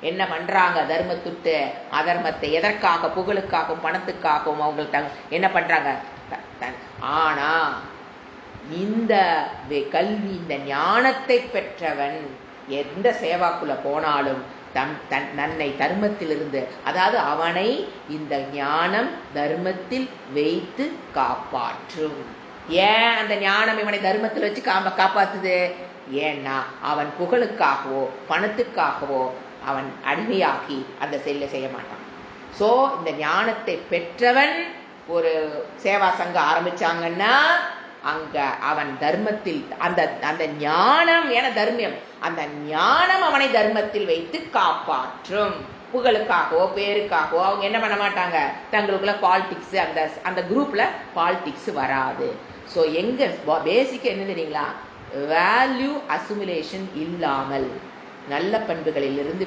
என்ன பண்றாங்க, தர்மத்துட்டு அதர்மத்தை எதற்காக, புகழுக்காகவும் பணத்துக்காகவும் அவங்க என்ன பண்றாங்க. ஆனா இந்த கல்வி, இந்த ஞானத்தை பெற்றவன் எந்த சேவாக்குள்ள போனாலும் தன்னை தர்மத்திலிருந்து, அதாவது அவனை இந்த ஞானம் தர்மத்தில் வைத்து காப்பாற்றும். ஏன் அந்த ஞானம் இவனை தர்மத்தில் வச்சு காப்பாத்துது, ஏன்னா அவன் புகழுக்காகவோ பணத்துக்காகவோ அவன் அடிமையாக்கி அந்த செயலை செய்ய மாட்டான். சோ இந்த ஞானத்தை பெற்றவன் ஒரு சேவா சங்கம் ஆரம்பிச்சாங்கன்னா அங்க அவன் தர்மத்தில் அந்த ஞானம் என தர்மியம், அந்த ஞானம் அவனை தர்மத்தில் வைத்து காப்பாற்றும். புகழுக்காகவோ பேருக்காகவோ அவங்க என்ன பண்ண மாட்டாங்க, தங்களுக்குள்ள பாலிடிக்ஸ், அந்த குரூப்ல பாலிடிக்ஸ் வராது. ஸோ எங்க பேசிக் என்ன தெரியுங்களா, வேல்யூ அசிமுலேஷன் இல்லாமல் நல்ல பண்புகளிலிருந்து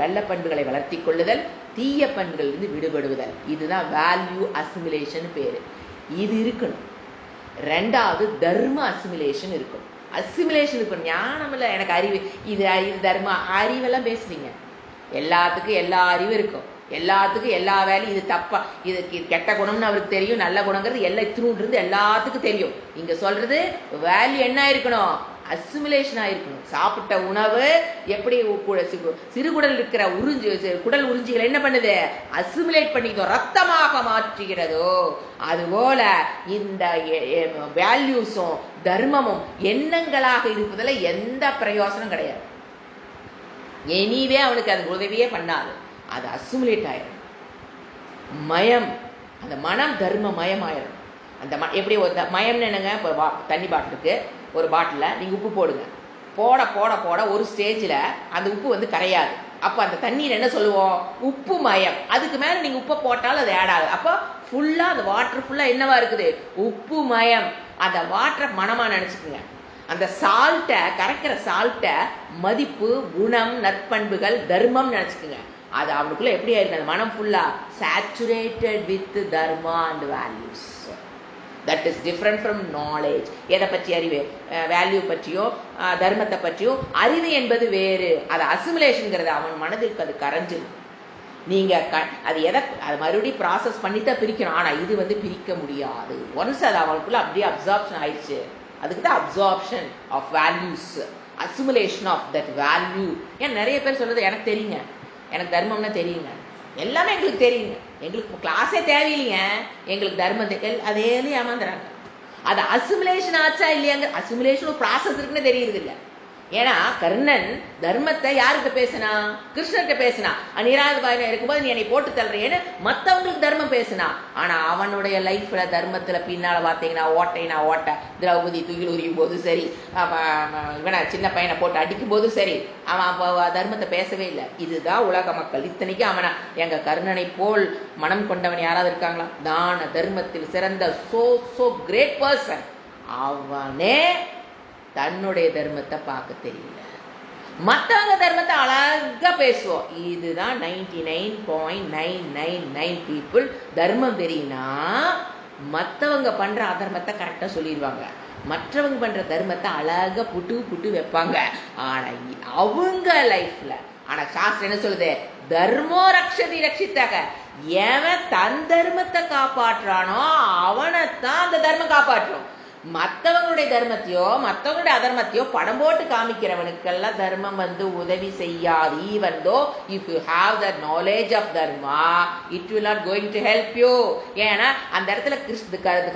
நல்ல பண்புகளை வளர்த்தி கொள்ளுதல், தீய பண்புகளிலிருந்து விடுபடுதல், இதுதான் வேல்யூ அசிமுலேஷன் பேரு. இது இருக்கணும். 2வது தர்ம அசிமுலேஷன் இருக்கும். அசிமுலேஷன் இருக்கும். ஞானம் இல்ல எனக்கு அறிவு, இது தர்ம அறிவெல்லாம் பேசுறீங்க. எல்லாத்துக்கும் எல்லா அறிவும் இருக்கும், எல்லாத்துக்கும் எல்லா வேலையும். இது தப்பா, இது கெட்ட குணம்னு அவருக்கு தெரியும், நல்ல குணங்கிறது எல்லாம் இருந்து எல்லாத்துக்கும் தெரியும். இங்க சொல்றது வேல்யூ என்ன இருக்கணும், அசிமுலேஷன் ஆயிருக்கணும். சாப்பிட்ட உணவு எப்படி சிறுகுடல் இருக்கிற குடல் உறிஞ்சிகள் என்ன பண்ணுது, அசிமுலேட் பண்ணிக்கோ, ரத்தமாக மாற்றுகிறதோ, அதுபோல இந்த வேல்யூஸும் தர்மமும் எண்ணங்களாக இருப்பதில் எந்த பிரயோசனம் கிடையாது. எனிவே அவனுக்கு அது உதவியே பண்ணாது, அது அசிமுலேட் ஆயிடும். மயம், அந்த மனம் தர்ம மயம் ஆயிடும். அந்த எப்படி ஒரு மயம்னு என்னங்க, இப்போ தண்ணி பாட்டிலுக்கு ஒரு பாட்டிலில் நீங்கள் உப்பு போடுங்க, போட போட போட ஒரு ஸ்டேஜில் அந்த உப்பு கரையாது. அப்போ அந்த தண்ணீர் என்ன சொல்லுவோம், உப்பு மயம். அதுக்கு மேலே நீங்கள் உப்பை போட்டாலும் அது ஆட் ஆகுது. அப்போ ஃபுல்லாக அந்த வாட்டர் ஃபுல்லாக என்னவா இருக்குது, உப்பு மயம். அந்த வாட்டரை மனமாக நினச்சிக்குங்க. அந்த சால்ட்டை கரைக்கிற சால்ட்டை மதிப்பு, குணம், நற்பண்புகள், தர்மம் நினைச்சுக்குங்க. அது அவனுக்குள்ள எப்படி ஆயிருக்கு, அந்த மனம் ஃபுல்லா saturated with Dharma and values. That is different from knowledge. எதை பற்றி அறிவு? வேல்யூ பற்றியோ தர்மத்தை பற்றியோ அறிவு என்பது வேறு. அது அசிமுலேஷன்ங்கிறது அவன் மனதிற்கு அது கரைஞ்சிடும். நீங்க அது அது மறுபடியும் ப்ராசஸ் பண்ணித்தான் பிரிக்கணும். ஆனா இது பிரிக்க முடியாது. ஒன்ஸ் அது அவனுக்குள்ள அப்படியே அப்சார்ப்ஷன் ஆயிடுச்சு. அதுக்கு தான் absorption of values, assimilation of that value. ஏன் நிறைய பேர் சொல்றது எனக்கு தெரியுங்க, எனக்கு தர்மம்னா தெரியுங்க, எல்லாமே எங்களுக்கு தெரியுங்க, எங்களுக்கு கிளாஸே தேவையில்லைங்க, எங்களுக்கு தர்மம் அதே ஏமாந்துறாங்க. அது அசிமுலேஷன் ஆச்சா இல்லையாங்க? அசிமுலேஷன் ஒரு ப்ராசஸ் இருக்குன்னு தெரியுது இல்லை. ஏன்னா கர்ணன் தர்மத்தை யார்கிட்ட பேசினா? கிருஷ்ணர்கிட்ட பேசினா. நீராஜபாயனா இருக்கும்போது நீ என்னை போட்டு தள்ளுறேன்னு மற்றவங்களுக்கு தர்மம் பேசினா. ஆனா அவனுடைய லைஃப்ல தர்மத்துல பின்னால பார்த்தீங்கன்னா ஓட்ட திரௌபதி துகில் உரியும் போது சரி, இவனை சின்ன பையனை போட்டு அடிக்கும் போது சரி, அவன் தர்மத்தை பேசவே இல்லை. இதுதான் உலக மக்கள். இத்தனைக்கு அவனை எங்க கர்ணனை போல் மனம் கொண்டவன் யாராவது இருக்காங்களா? தான தர்மத்தில் சிறந்த சோ கிரேட் பர்சன். அவனே தன்னுடைய தர்மத்தை பார்க்க தெரியல. மற்றவங்க தர்மத்தை அழகா பேசுவோம். இதுதான் 99.999 பீப்புள். தர்மம் தெரியும்னா மற்றவங்க பண்ற அதர்மத்தை கரெக்டா சொல்லிடுவாங்க, மற்றவங்க பண்ற தர்மத்தை அழகா புட்டு வைப்பாங்க. ஆனா அவங்க லைஃப்ல சாஸ்திரம் என்ன சொல்லுது? தர்மோ ரக்ஷதி ரட்சித்தாக. எவன் தன் தர்மத்தை காப்பாற்றானோ அவனைத்தான் அந்த தர்மம் காப்பாற்றும். மற்றவங்களுடைய தர்மத்தையோ மற்றவங்களுடைய அதர்மத்தையோ படம் போட்டு காமிக்கிறவனுக்கெல்லாம் தர்மம் உதவி செய்யாது. Even though if you have the knowledge of dharma, it will not going to help you. ஏன்னா அந்த இடத்துல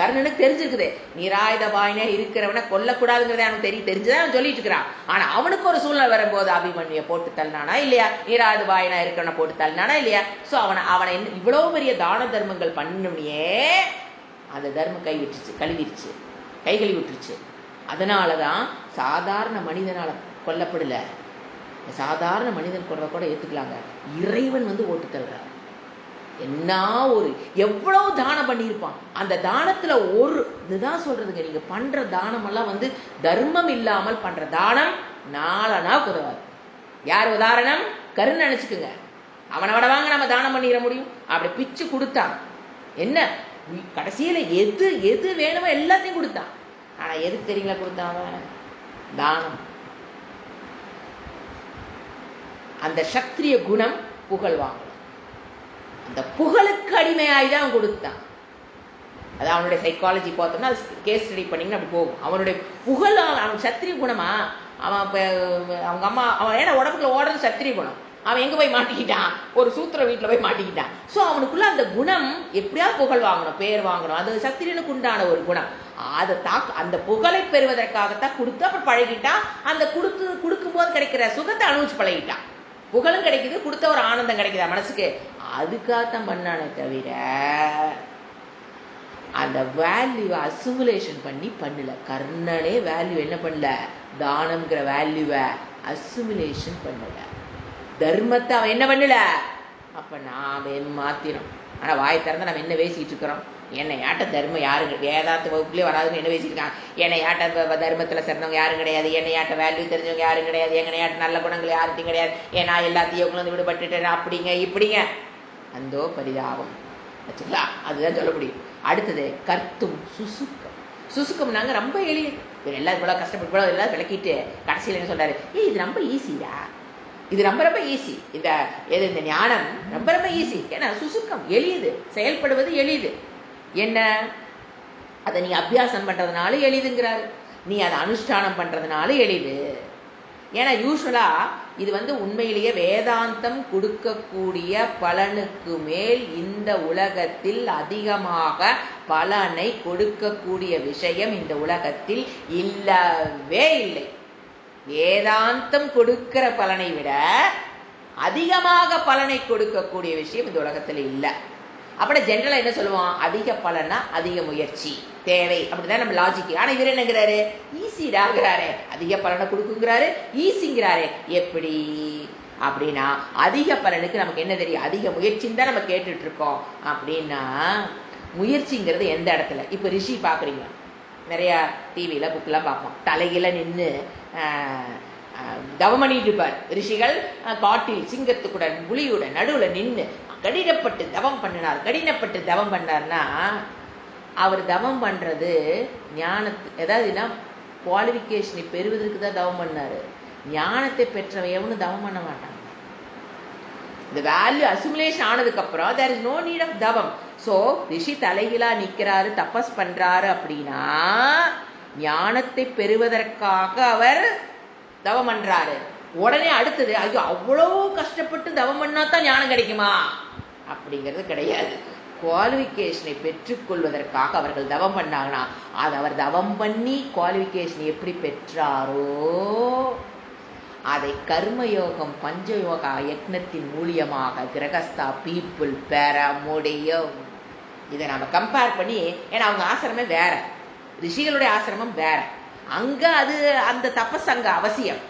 கர்ணனுக்கு தெரிஞ்சிருக்குது, நிராயுதபாயனே இருக்கிறவனை கொல்லக்கூடாதுங்கிறத அவனுக்கு தெரிஞ்சுதான் அவன் சொல்லிட்டு இருக்கிறான். ஆனா அவனுக்கு ஒரு சூழ்நிலை வரும்போது அபிமன்யை போட்டு தள்ளினானா இல்லையா? நிராயுதபாயனா இருக்கிறவனை போட்டு தள்ளினானா இல்லையா? ஸோ அவனை இவ்வளவு பெரிய தான தர்மங்கள் பண்ணணும்னே அந்த தர்மம் கழுவிடுச்சு, கை கழுவி விட்டுருச்சு. அதனாலதான் சாதாரண மனிதனால கொல்லப்படல. சாதாரண மனிதன் கொல்ற கூட ஏத்துக்கலாங்க, இறைவன் ஓட்டு தள்ளுறார். என்ன ஒரு எவ்வளவு தானம் பண்ணியிருப்பான். அந்த தானத்துல ஒரு இதுதான் சொல்றதுங்க, நீங்க பண்ற தானம் எல்லாம் தர்மம் இல்லாமல் பண்ற தானம் நாளனா குதவாது. யார் உதாரணம்? கருண் நினைச்சுக்குங்க. அவனோட வாங்க நம்ம தானம் பண்ணிட முடியும்? அப்படி பிச்சு கொடுத்தான். என்ன கடைசியில எது வேணுமோ எல்லாத்தையும் கொடுத்தான். ஆனா எதுக்கு தெரியுங்களா கொடுத்தான்? தானம். அந்த சத்திரிய குணம் புகழ் வாங்கணும். அந்த புகழுக்கு அடிமையாய்தான் கொடுத்தான். அது அவனுடைய சைக்காலஜி பார்த்தோம்னா கேஸ் ஸ்டடி பண்ணீங்கன்னா அப்படி போகும். அவனுடைய புகழ், அவன் சத்திரிய குணமா? அவன் அவங்க அம்மா அவன் ஏன்னா உடம்புக்குள்ள ஓடுறது சத்திரிய குணம். அவன் எங்க போய் மாட்டிக்கிட்டான்? ஒரு சூத்திர வீட்டுல போய் மாட்டிக்கிட்டான். சோ அவனுக்குள்ள அந்த குணம் எப்படியாவது புகழ் வாங்கணும், பேர் வாங்கணும். அது சத்திரியனுக்கு உண்டான ஒரு குணம். அந்த புகழை பெறுவதற்காகத்தான் கொடுத்து அப்புறம் பழகிட்டான். அந்த கொடுக்கும் போது கிடைக்கிற சுகத்தை அனுபவிச்சு பழகிட்டான். புகழும் கிடைக்குது, கொடுத்த ஒரு ஆனந்தம் கிடைக்குதா மனசுக்கு, அதுக்காகத்தான் பண்ணானே தவிர அந்த வேல்யூவை அசிமுலேஷன் பண்ணல. கர்ணனே வேல்யூ என்ன பண்ணல? தானம்ங்கிற வேல்யூவை அசிமுலேஷன் பண்ணல. தர்மத்தை அவன் என்ன பண்ணல? அப்ப நாம மாத்திரம். ஆனா வாய் திறந்தா நம்ம என்ன பேசிட்டு இருக்கிறோம்? என்னை யாட்ட தர்மம் யாரு வேதாந்த வகுப்புலேயே வராதுன்னு என்ன பேசியிருக்காங்க? என்னை யாட்ட தர்மத்துல சிறந்தவங்க யாரும் கிடையாது, என்னை யாட்ட வேல்யூ தெரிஞ்சவங்க யாரும் கிடையாது, எங்க யாட்ட நல்ல குணங்கள் யார்ட்டையும் கிடையாது, ஏன்னா எல்லாத்தையும் விடுபட்டுட்டேன் அப்படிங்க இப்படிங்க. அந்தோ பரிதாபம் வச்சுங்களா? அதுதான் சொல்ல முடியும். அடுத்தது கர்த்தும் சுசுக்கம். சுசுக்கம்னாங்க ரொம்ப எளிய, எல்லாரும் இவ்வளவு கஷ்டப்பட்டு எல்லாம் விளக்கிட்டு கடைசியில் என்ன சொல்றாரு? இது ரொம்ப ஈஸிடா, இது ரொம்ப ரொம்ப ஈஸி. இந்த ஞானம் ரொம்ப ரொம்ப ஈஸி. ஏன்னா சுசுக்கம் எளியது, செயல்படுவது எளிது. என்ன? அதை நீ அபியாசம் பண்றதுனால எளிதுங்கிறாரு, நீ அதை அனுஷ்டானம் பண்றதுனால எளிது. ஏன்னா யூஸ்வலா இது உண்மையிலேயே வேதாந்தம் கொடுக்கக்கூடிய பலனுக்கு மேல் இந்த உலகத்தில் அதிகமாக பலனை கொடுக்கக்கூடிய விஷயம் இந்த உலகத்தில் இல்லவே இல்லை. வேதாந்தம் கொடுக்கிற பலனை விட அதிகமாக பலனை கொடுக்கக்கூடிய விஷயம் இந்த உலகத்துல இல்லை. அப்படி ஜென்ரலா என்ன சொல்லுவோம்? அதிக பலனா அதிக முயற்சி தேவை, அப்படிதான் நம்ம லாஜிக். ஆனா இவர் என்னங்கிறாரு? ஈஸிடாங்கிறாரு, அதிக பலனை கொடுக்குங்கிறாரு, ஈஸிங்கிறாரு. எப்படி அப்படின்னா அதிக பலனுக்கு நமக்கு என்ன தெரியும்? அதிக முயற்சின்னு தான் நம்ம கேட்டுட்டு இருக்கோம். அப்படின்னா முயற்சிங்கிறது எந்த இடத்துல? இப்ப ரிஷி பாக்குறீங்க, நிறையா டிவியில் புக்கெலாம் பார்ப்போம். தலையில நின்று தவம் பண்ணிட்டு இருப்பார். ரிஷிகள் காட்டில் சிங்கத்துக்குடன் புலியுடன் நடுவில் நின்று கடினப்பட்டு தவம் பண்ணினார். கடினப்பட்டு தவம் பண்ணார்னா அவர் தவம் பண்ணுறது ஏதாவதுன்னா குவாலிஃபிகேஷனை பெறுவதற்கு தான் தவம் பண்ணார். ஞானத்தை பெற்றவன் எவனும் தவம் பண்ண மாட்டான். இந்த வேல்யூ அசிமுலேஷன் ஆனதுக்கு அப்புறம் there is no need of தவம். ஸோ ரிஷி தலைகீழா நிற்கிறாரு, தபஸ் பண்றாரு அப்படின்னா ஞானத்தை பெறுவதற்காக அவர் தவம் பண்றாரு. உடனே அடுத்தது ஐயோ அவ்வளோ கஷ்டப்பட்டு தவம் பண்ணா தான் ஞானம் கிடைக்குமா அப்படிங்கிறது கிடையாது. குவாலிஃபிகேஷனை பெற்றுக்கொள்வதற்காக அவர்கள் தவம் பண்ணாங்கன்னா அது அவர் தவம் பண்ணி குவாலிஃபிகேஷன் எப்படி பெற்றாரோ அதை கர்மயோகம் பஞ்சயோகா யக்னத்தின் மூலியமாக கிரகஸ்தா பீப்புள் பெற முடியும். இதை நம்ம கம்பேர் பண்ணி, ஏன்னா அவங்க ஆசிரமே வேற, ரிஷிகளுடைய ஆசிரமம் வேற. அங்க அது அந்த தபஸ் அங்க அவசியம்.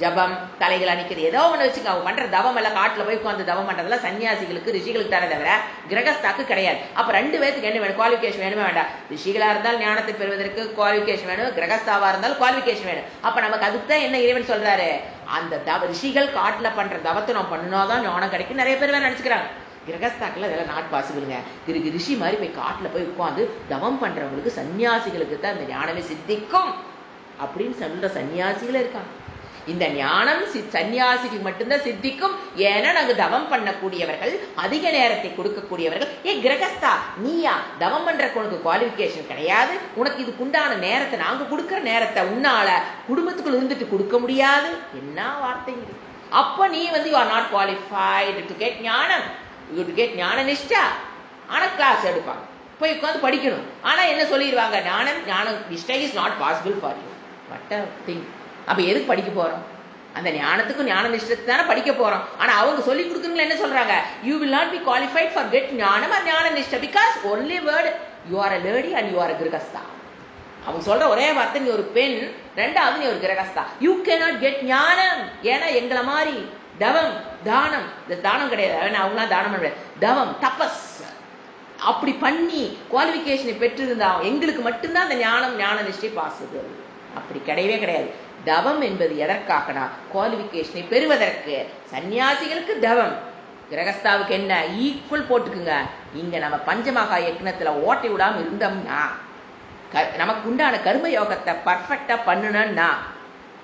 ஜபம் தலைகள் அணிக்கிறது ஏதோ ஒன்று வச்சுக்க. அவங்க பண்ற தவம் எல்லாம் காட்டுல போய் உட்காந்து தவம் பண்றதெல்லாம் சன்னியாசிகளுக்கு ரிஷிகளுக்கு தர தவிர கிரகஸ்தாக்கு கிடையாது. அப்ப ரெண்டு பேருக்கு என்ன வேணும்? குவாலிஃபிகேஷன் வேணுமே வேண்டாம்? ரிஷிகளா இருந்தால் ஞானத்தை பெறுவதற்கு குவாலிஃபிகேஷன் வேணும், கிரகஸ்தாவா இருந்தால் குவாலிஃபிகேஷன் வேணும். அப்ப நமக்கு அதுதான் என்ன இறைவன் சொல்றாரு, அந்த ரிஷிகள் காட்டுல பண்ற தவத்தை நம்ம பண்ணினாதான் ஞானம் கிடைக்கும். நிறைய பேர் நினைச்சுக்கிறாங்க கிரகஸ்தாக்கில் அதெல்லாம் நாட் பாசிபிளுங்க. ரிஷி மாதிரி போய் காட்டுல போய் உட்காந்து தவம் பண்றவங்களுக்கு சன்னியாசிகளுக்கு தான் இந்த ஞானமே சித்திக்கும் அப்படின்னு சொல்ற சன்னியாசிகளே இருக்காங்க. இந்த ஞானம் சன்னியாசிக்கு மட்டும்தான் சித்திக்கும். ஏன்னா நாங்க தவம் பண்ணக்கூடியவர்கள், அதிக நேரத்தை கொடுக்கக்கூடியவர்கள். கிரகஸ்தா நீயா தவம் பண்றக்கு உனக்கு குவாலிஃபிகேஷன் கிடையாது, உனக்கு இதுக்குண்டான நேரத்தை நாங்க கொடுக்குற நேரத்தை உன்னால குடும்பத்துக்குள்ள இருந்துட்டு கொடுக்க முடியாது. என்ன வார்த்தை இது? அப்ப நீ you are not qualified to get ஞானம். யூ டு கெட் ஞான நிஷ்டா. ஆனா கிளாஸ் எடுப்பாங்க, போய் உட்காந்து படிக்கணும். ஆனா என்ன சொல்லிடுவாங்க, ஞானம் நிஷ்டா is not possible for you. What a thing. அப்ப எதுக்கு படிக்க போறோம்? அந்த ஞானத்துக்கும் ஞான நிஷ்டத்தை தானே படிக்க போறோம். ஆனா அவங்க சொல்லி கொடுக்குறவங்க என்ன சொல்றாங்க, you will not be qualified for get ஞானம் ஆர் ஞான நிஷ்டா because only word you are a lady and you are a கிரகஸ்தா. அவங்க சொல்ற ஒரே வார்த்தை நீ ஒரு பெண், ரெண்டாவது நீ ஒரு கிரகஸ்தா. யூ கேனாட் கெட் ஞானம். ஏன்னா எங்களை மாதிரி தவம் தானம், இந்த தானம் கிடையாது, அவங்களாம் தானம் பண்ண தவம் தபஸ் அப்படி பண்ணி குவாலிஃபிகேஷனை பெற்றிருந்தா எங்களுக்கு மட்டும்தான் அந்த ஞான நிஷ்டை பாசிபிள். அப்படி கிடையவே கிடையாது. தவம் என்பது எதற்காகனா குவாலிஃபிகேஷனை பெறுவதற்கு. சன்னியாசிகளுக்கு தவம், கிரகஸ்தாவுக்கு என்ன ஈக்குவல் போட்டுக்குங்க. இங்க நம்ம பஞ்சமகா யக்னத்துல ஓட்டை விடாம இருந்தோம்னா, நமக்கு உண்டான கர்ம யோகத்தை பர்ஃபெக்டா பண்ணணும்னா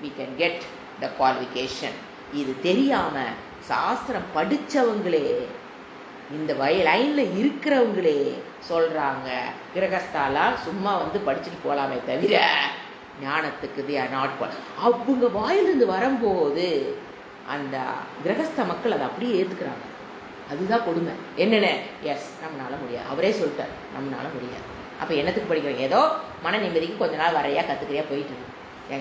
we can get the qualification. இது தெரியாம சாஸ்திரம் படிச்சவங்களே, இந்த லைன்ல இருக்கிறவங்களே சொல்றாங்க கிரகஸ்தாலாம் சும்மா படிச்சுட்டு போலாமே தவிர ஞானத்துக்கு they are not. அவங்க வாயிலிருந்து வரும்போது அந்த கிரகஸ்த மக்கள் அதை அப்படியே ஏத்துக்கிறாங்க. அதுதான் கொடுமை. என்னென்ன எஸ் நம்மளால முடியாது, அவரே சொல்லிட்டார் நம்மளால முடியாது. அப்ப என்னத்துக்கு படிக்கிறோம்? ஏதோ மன நிம்மதிக்கு கொஞ்ச நாள் வரையா கத்துக்கிறியா போயிட்டு இருக்கு.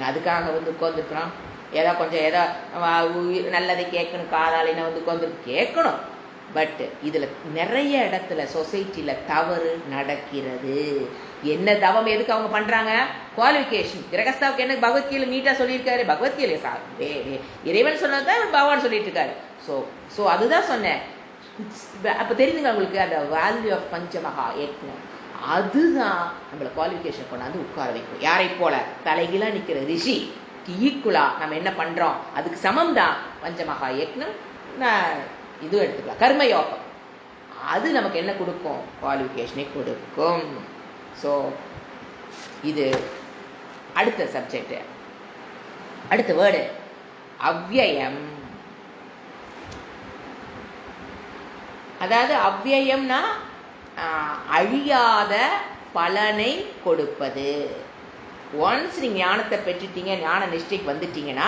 அதுக்காக உட்காந்துருக்குறோம். ஏதோ கொஞ்சம் ஏதோ நல்லதை கேட்கணும், காதாலின உட்காந்து கேட்கணும். பட் இதுல நிறைய இடத்துல சொசைட்டில தவறு நடக்கிறது. என்ன தவம் எதுக்கு அவங்க பண்றாங்க? குவாலிஃபிகேஷன். கிரகஸ்தாவுக்கு என்ன பகவத்கீதை நீட்டா சொல்லியிருக்காரு. பகவத்கீதை இறைவன் சொன்னதான் பகவான் சொல்லிட்டு இருக்காரு. சோ அதுதான் சொன்னேன். அப்ப தெரிஞ்சுங்க உங்களுக்கு அந்த வேல்யூ ஆஃப் பஞ்சமகா யக்னம். அதுதான் நம்மள குவாலிஃபிகேஷன் கொண்டாந்து உட்கார வைக்கும். யாரை போல தலைகீழா நிக்கிற ரிஷி ஈக்குவலா நம்ம என்ன பண்றோம் அதுக்கு சமம் தான் பஞ்சமகா யக்னம். இது எடுத்துக்கலாம் கர்மயோகம். அது நமக்கு என்ன கொடுக்கும்? குவாலிஃபிகேஷனை கொடுக்கும். ஸோ இது அடுத்த சப்ஜெக்ட். அடுத்த வேர்டு அவ்யயம். அதாவது அவ்யயம்னா அழியாத பலனை கொடுப்பது. ஒன்ஸ் நீங்க ஞானத்தை பெற்றுட்டீங்க, ஞான நிஷ்டைக்கு வந்துட்டீங்கன்னா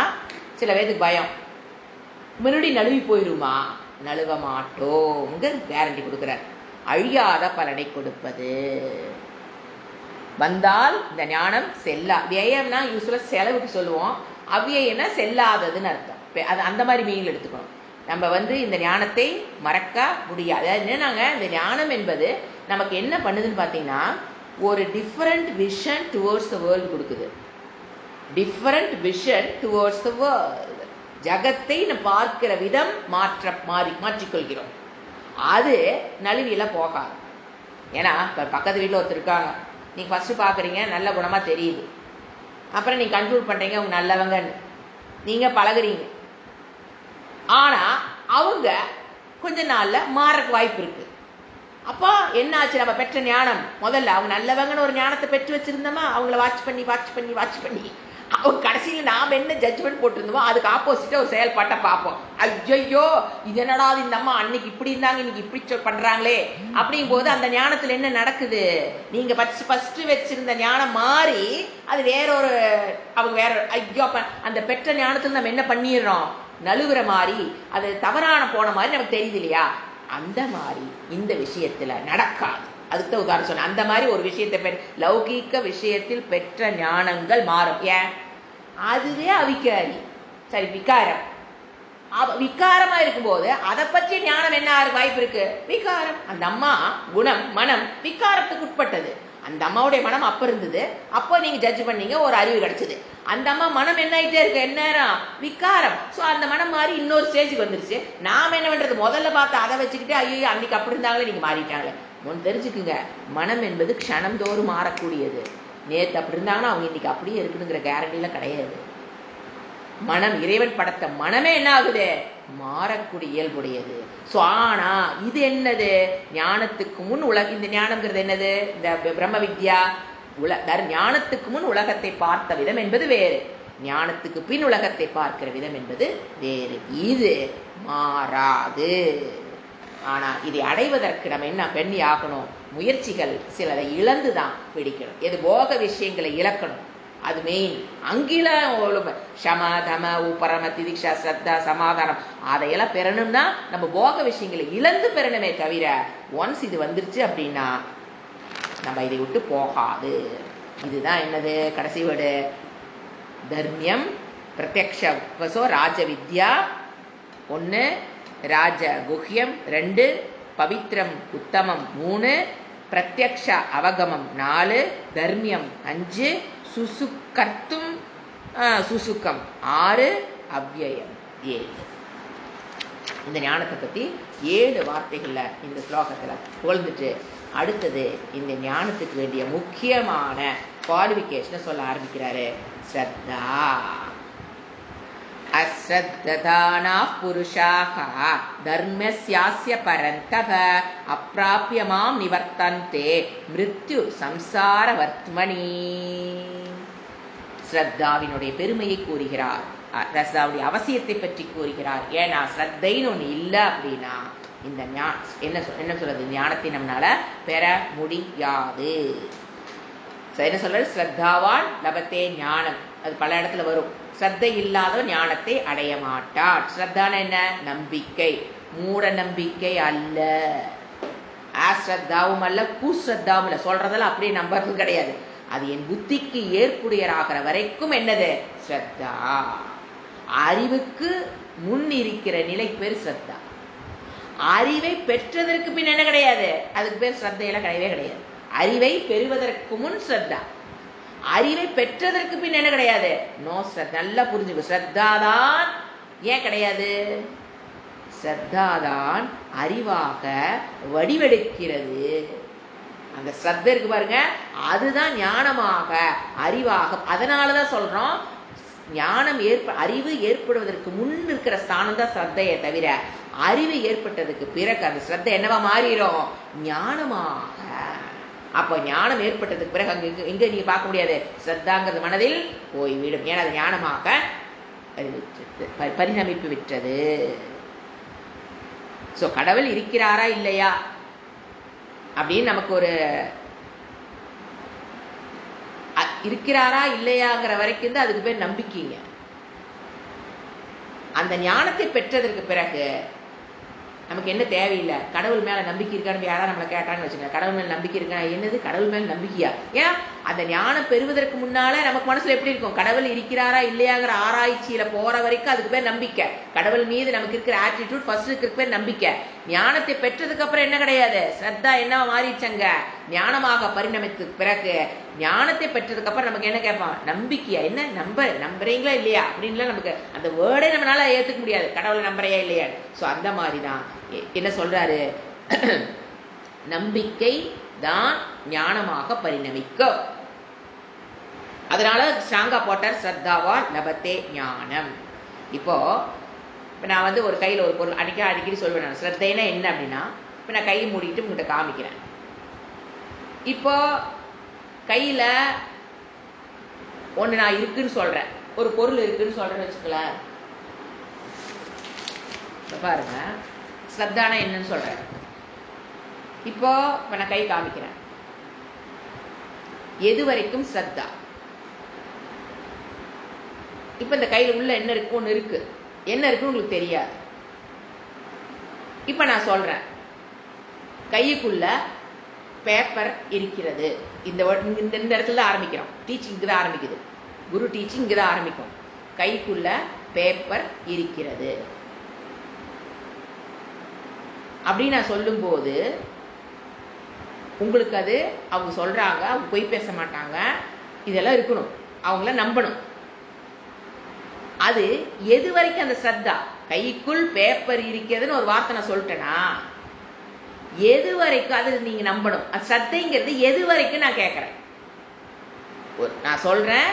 சில பேருக்கு பயம், மறுபடியும் நழுவி போயிருமா? நழுவ மாட்டோங்க கேரண்டி கொடுக்குறார். அழியாத பலனை கொடுப்பது. வந்தால் இந்த ஞானம் செல்லா. வியயம்னா யூஸ்வலா செலவுக்கு சொல்லுவோம், அவ்வியம்னா செல்லாததுன்னு அர்த்தம். அது அந்த மாதிரி மீனில் எடுத்துக்கணும். நம்ம இந்த ஞானத்தை மறக்க முடியாது. என்னன்னாங்க, இந்த ஞானம் என்பது நமக்கு என்ன பண்ணுதுன்னு பார்த்தீங்கன்னா ஒரு different vision towards the world கொடுக்குது. Different vision towards the world. ஜகத்தை பார்க்கிற விதம் மாற்றிக்கொள்கிறோம். அது நழுவியில போகாது. ஏன்னா பக்கத்து வீட்டில் ஒருத்தர் இருக்காங்க, நீங்கள் ஃபஸ்ட்டு பார்க்குறீங்க, நல்ல குணமாக தெரியுது. அப்புறம் நீங்கள் கன்க்ளூட் பண்ணுறீங்க அவங்க நல்லவங்கன்னு. நீங்கள் பழகுறீங்க. ஆனால் அவங்க கொஞ்ச நாளில் மாறக்கு வாய்ப்பு இருக்குது. அப்போ என்ன ஆச்சு? நம்ம பெற்ற ஞானம், முதல்ல அவங்க நல்லவங்கன்னு ஒரு ஞானத்தை பெற்று வச்சுருந்தோமா, அவங்கள வாட்ச் பண்ணி அவங்க கடைசியில் நாம் என்ன ஜட்ஜ்மெண்ட் போட்டிருந்தோமோ அதுக்கு ஆப்போசிட்டாக ஒரு செயல்பாட்டை பார்ப்போம். ஐயோ இது என்னடா இந்த அம்மா அன்னைக்கு இப்படி இருந்தாங்க இன்னைக்கு இப்படி பண்ணுறாங்களே அப்படிங்கும் போது அந்த ஞானத்தில் என்ன நடக்குது? நீங்கள் ஃபஸ்ட்டு வச்சிருந்த ஞானம் மாறி அது அவங்க வேற ஐயோ அப்போ அந்த பெற்ற ஞானத்தில் நம்ம என்ன பண்ணிடுறோம்? நழுவுற மாதிரி, அது தவறான போன மாதிரி நமக்கு தெரியுது இல்லையா? அந்த மாதிரி இந்த விஷயத்தில் நடக்காது. அதுக்கு தான் உதாரணம் சொன்னேன். அந்த மாதிரி ஒரு விஷயத்தை லௌகீக விஷயத்தில் பெற்ற ஞானங்கள் மாறும். ஏன்? அதுவே அவிகாரி, சரி விகாரம். விகாரமா இருக்கும்போது அதை பற்றி ஞானம் என்ன வாய்ப்பு இருக்கு? விகாரம். அந்த அம்மா குணம் மனம் விகாரத்துக்கு உட்பட்டது. அந்த அம்மாவுடைய மனம் அப்ப இருந்தது, அப்போ நீங்க ஜட்ஜ் பண்ணீங்க, ஒரு அறிவு கிடைச்சது. அந்த அம்மா மனம் என்ன ஆயிட்டே இருக்கு? என்ன விகாரம். ஸோ அந்த மனம் மாறி இன்னொரு ஸ்டேஜுக்கு வந்துருச்சு. நாம என்ன பண்றது? முதல்ல பார்த்து அதை வச்சுக்கிட்டே ஐயோ அன்னைக்கு அப்படி இருந்தாங்களே நீங்க மாறிட்டாங்களே. ஒன்று தெரிஞ்சுக்குங்க, மனம் என்பது க்ஷணந்தோறும் மாறக்கூடியது. நேற்று அப்படி இருந்தாங்கன்னா அவங்க இன்னைக்கு அப்படியே இருக்குதுங்கிற கேரண்டிலாம் கிடையாது. மனம், இறைவன் படைத்த மனமே என்ன ஆகுது? மாறக்கூடிய இயல்புடையது. ஸோ ஆனா இது என்னது? ஞானத்துக்கு முன் இந்த ஞானம்ங்கிறது என்னது? இந்த பிரம்ம வித்யா ஞானத்துக்கு முன் உலகத்தை பார்த்த விதம் என்பது வேறு, ஞானத்துக்கு பின் உலகத்தை பார்க்கிற விதம் என்பது வேறு. இது மாறாது. ஆனா இதை அடைவதற்கு நம்ம என்ன பண்ணி ஆகணும்? முயற்சிகள் சிலரை இழந்துதான் பிடிக்கணும். எது? போக விஷயங்களை இழக்கணும். அது மெயின். அங்கில சம தம உபரம திதிக்ஷா ஸ்ரத்தா சமாதானம் அதையெல்லாம் பெறணும்னா நம்ம போக விஷயங்களை இழந்து பெறணுமே தவிர, ஒன்ஸ் இது வந்துருச்சு அப்படின்னா நம்ம இதை விட்டு போகாது. இதுதான் என்னது? கடைசி வேர்டு தர்மியம் பிரத்யக்ஷோ ராஜ வித்யா 1, ராஜ குஹ்யம் 2, பவித்ரம் உத்தமம் 3, பிரத்யக்ஷ அவகமம் 4, தர்மியம் 5, சுசுக்கர்த்தும் சுசுக்கம் 6, அவ்யயம் 7. இந்த ஞானத்தை பற்றி 7 வார்த்தைகள்ல இந்த ஸ்லோகத்துல புகழ்ந்துட்டு அடுத்தது இந்த ஞானத்துக்கு வேண்டிய முக்கியமான குவாலிஃபிகேஷனை சொல்ல ஆரம்பிக்கிறாரு. ஸ்ரத்தா. அஸ்ரத்ததானா புருஷாக தர்மஸ்யாஸ்ய பரந்தப அப்ராப்யமாம் நிவர்த்தந்தே மிருத்யு சம்சார வர்த்மனி. ஸ்ரத்தாவினுடைய பெருமையை கூறுகிறார், ஸ்ரத்தாவுடைய அவசியத்தை பற்றி கூறுகிறார். ஏன்னா ஸ்ரத்தைன்னு ஒன்று இல்லை அப்படின்னா இந்த என்ன சொல்றது? ஞானத்தை நம்மளால பெற முடியாது. என்ன சொல்றது? ஸ்ரத்தாவான் லபத்தே ஞானம். அது பல இடத்துல வரும். ஸ்ரத்தை இல்லாதவன் ஞானத்தை அடைய மாட்டான். ஸ்ரத்தான என்ன? நம்பிக்கை. மூட நம்பிக்கை அல்ல, அஸ்ரத்தாவும் அல்ல, குஸ்ரத்தாவும் இல்லை. சொல்றதெல்லாம் அப்படியே நம்புறது கிடையாது. அது என் புத்திக்கு ஏற்புடையராகிற வரைக்கும் என்னது? ஸ்ரத்தா. அறிவுக்கு முன் இருக்கிற நிலை பேர் ஸ்ரத்தா. அறிவை பெற்றதற்கு பின் என்ன கிடையாது? அதுக்கு பேர் ஸ்ரத்தையெல்லாம் கிடையவே கிடையாது. அறிவை பெறுவதற்கு முன் ஸ்ரத்தா, அறிவை பெற்றதற்கு பின் என்ன கிடையாது? நோ ஸ்ரத்தா. நல்லா புரிஞ்சுக்கோ. ஸ்ரத்தாதான் ஏன் கிடையாது? ஸ்ரத்தாதான் அறிவாக வடிவெடுக்கிறது. அந்த ஸ்ரத்த இருக்கு பாருங்க, அதுதான் ஞானமாக அறிவாக. அதனாலதான் சொல்றோம் ஞானம் அறிவு ஏற்படுவதற்கு முன் இருக்கிற ஸ்தானம் தான் ஸ்ரத்தையை தவிர, அறிவு ஏற்பட்டதுக்கு பிறகு அந்த ஸ்ரத்தை என்னவா மாறிடும்? ஞானமாக. அப்போ ஞானம் ஏற்பட்டதுக்கு பிறகு அங்க எங்க நீங்க பார்க்க முடியாது? ஸ்ரத்தாங்கிறது மனதில் போய்விடும். ஏன்னா அது ஞானமாக பரிணமிப்பு விட்டது. சோ கடவுள் இருக்கிறாரா இல்லையா அப்படின்னு நமக்கு ஒரு இருக்கிறாரா இல்லையாங்கிற வரைக்கும் தான் அதுக்கு பேர் நம்பிக்கைங்க. அந்த ஞானத்தை பெற்றதற்கு பிறகு நமக்கு என்ன தேவையில்லை? கடவுள் மேல நம்பிக்கை இருக்கான்னு யாராவது நம்மளை கேட்டான்னு வச்சுக்கோங்க. கடவுள் மேல நம்பிக்கை இருக்கா? என்னது கடவுள் மேல நம்பிக்கையா? ஏன்? அந்த ஞானம் பெறுவதற்கு முன்னால நமக்கு மனசுல எப்படி இருக்கும்? கடவுள் இருக்கிறாரா இல்லையாங்கிற ஆராய்ச்சியில போற வரைக்கும் அதுக்கு பேர் நம்பிக்கை. கடவுள் மீது நமக்கு இருக்கிற ஆட்டிடியூட் ஃபர்ஸ்ட் இருக்கிற பேர் நம்பிக்கை. ஞானத்தை பெற்றதுக்கு அப்புறம் என்ன கிடையாது? ஸ்ரத்தா என்ன மாறிச்சங்க? ஞானமாக பரிணமித்ததுக்கு பிறகு ஞானத்தை பெற்றதுக்கு அப்புறம் நமக்கு என்ன கேட்பான்? நம்பிக்கையா? என்ன நம்புறீங்களா இல்லையா அப்படின்லாம் நமக்கு அந்த வேர்டே நம்மளால ஏத்துக்க முடியாது. கடவுளை நம்புறையா இல்லையா? சோ அந்த மாதிரிதான் என்ன சொல்றாரு? நம்பிக்கை தான் ஞானமாக பரிணமிக்கும். அதனால ஸ்ட்ராங்கா போட்டார் ஸ்ரத்தாவா லபத்தே ஞானம். இப்போ நான் வந்து ஒரு கையில் ஒரு பொருள் அடிக்கடி சொல்வேன். நான் ஸ்ரத்தைனா என்ன அப்படின்னா, இப்போ நான் கையை மூடிட்டு உங்கள்கிட்ட காமிக்கிறேன். இப்போ கையில் ஒன்று நான் இருக்குன்னு சொல்கிறேன், ஒரு பொருள் இருக்குன்னு சொல்கிறேன்னு வச்சுக்கல. பாருங்க, ஸ்ரத்தானா என்னன்னு சொல்கிறேன். இப்போ நான் கை காமிக்கிறேன். எது வரைக்கும் ஸ்ரத்தா? இப்போ இந்த கையில் உள்ள என்ன இருக்கு, ஒன்று இருக்கு, என்ன இருக்குன்னு உங்களுக்கு தெரியாது. இப்போ நான் சொல்கிறேன், கைக்குள்ள பேப்பர் இருக்கிறது. இந்த இடத்துல தான் ஆரம்பிக்கிறோம். டீச்சிங் இங்கே தான் ஆரம்பிக்குது. குரு டீச்சிங் இங்கே தான் ஆரம்பிக்கும். கைக்குள்ள பேப்பர் இருக்கிறது அப்படின்னு நான் சொல்லும்போது உங்களுக்கு அது அவங்க சொல்கிறாங்க, அவங்க பொய் பேச மாட்டாங்க, இதெல்லாம் இருக்கணும், அவங்கள நம்பணும். அது எது வரைக்கும் அந்த ஸ்ரத்தா? கைக்குள் பேப்பர் இருக்கிறதுன்னு ஒரு வார்த்தை நான் சொல்லிட்டேனா, எது வரைக்கும் அது நீங்க நம்பணும். அது ஸ்ரத்தைங்கிறது எது வரைக்கும் நான் கேட்குறேன். நான் சொல்றேன்,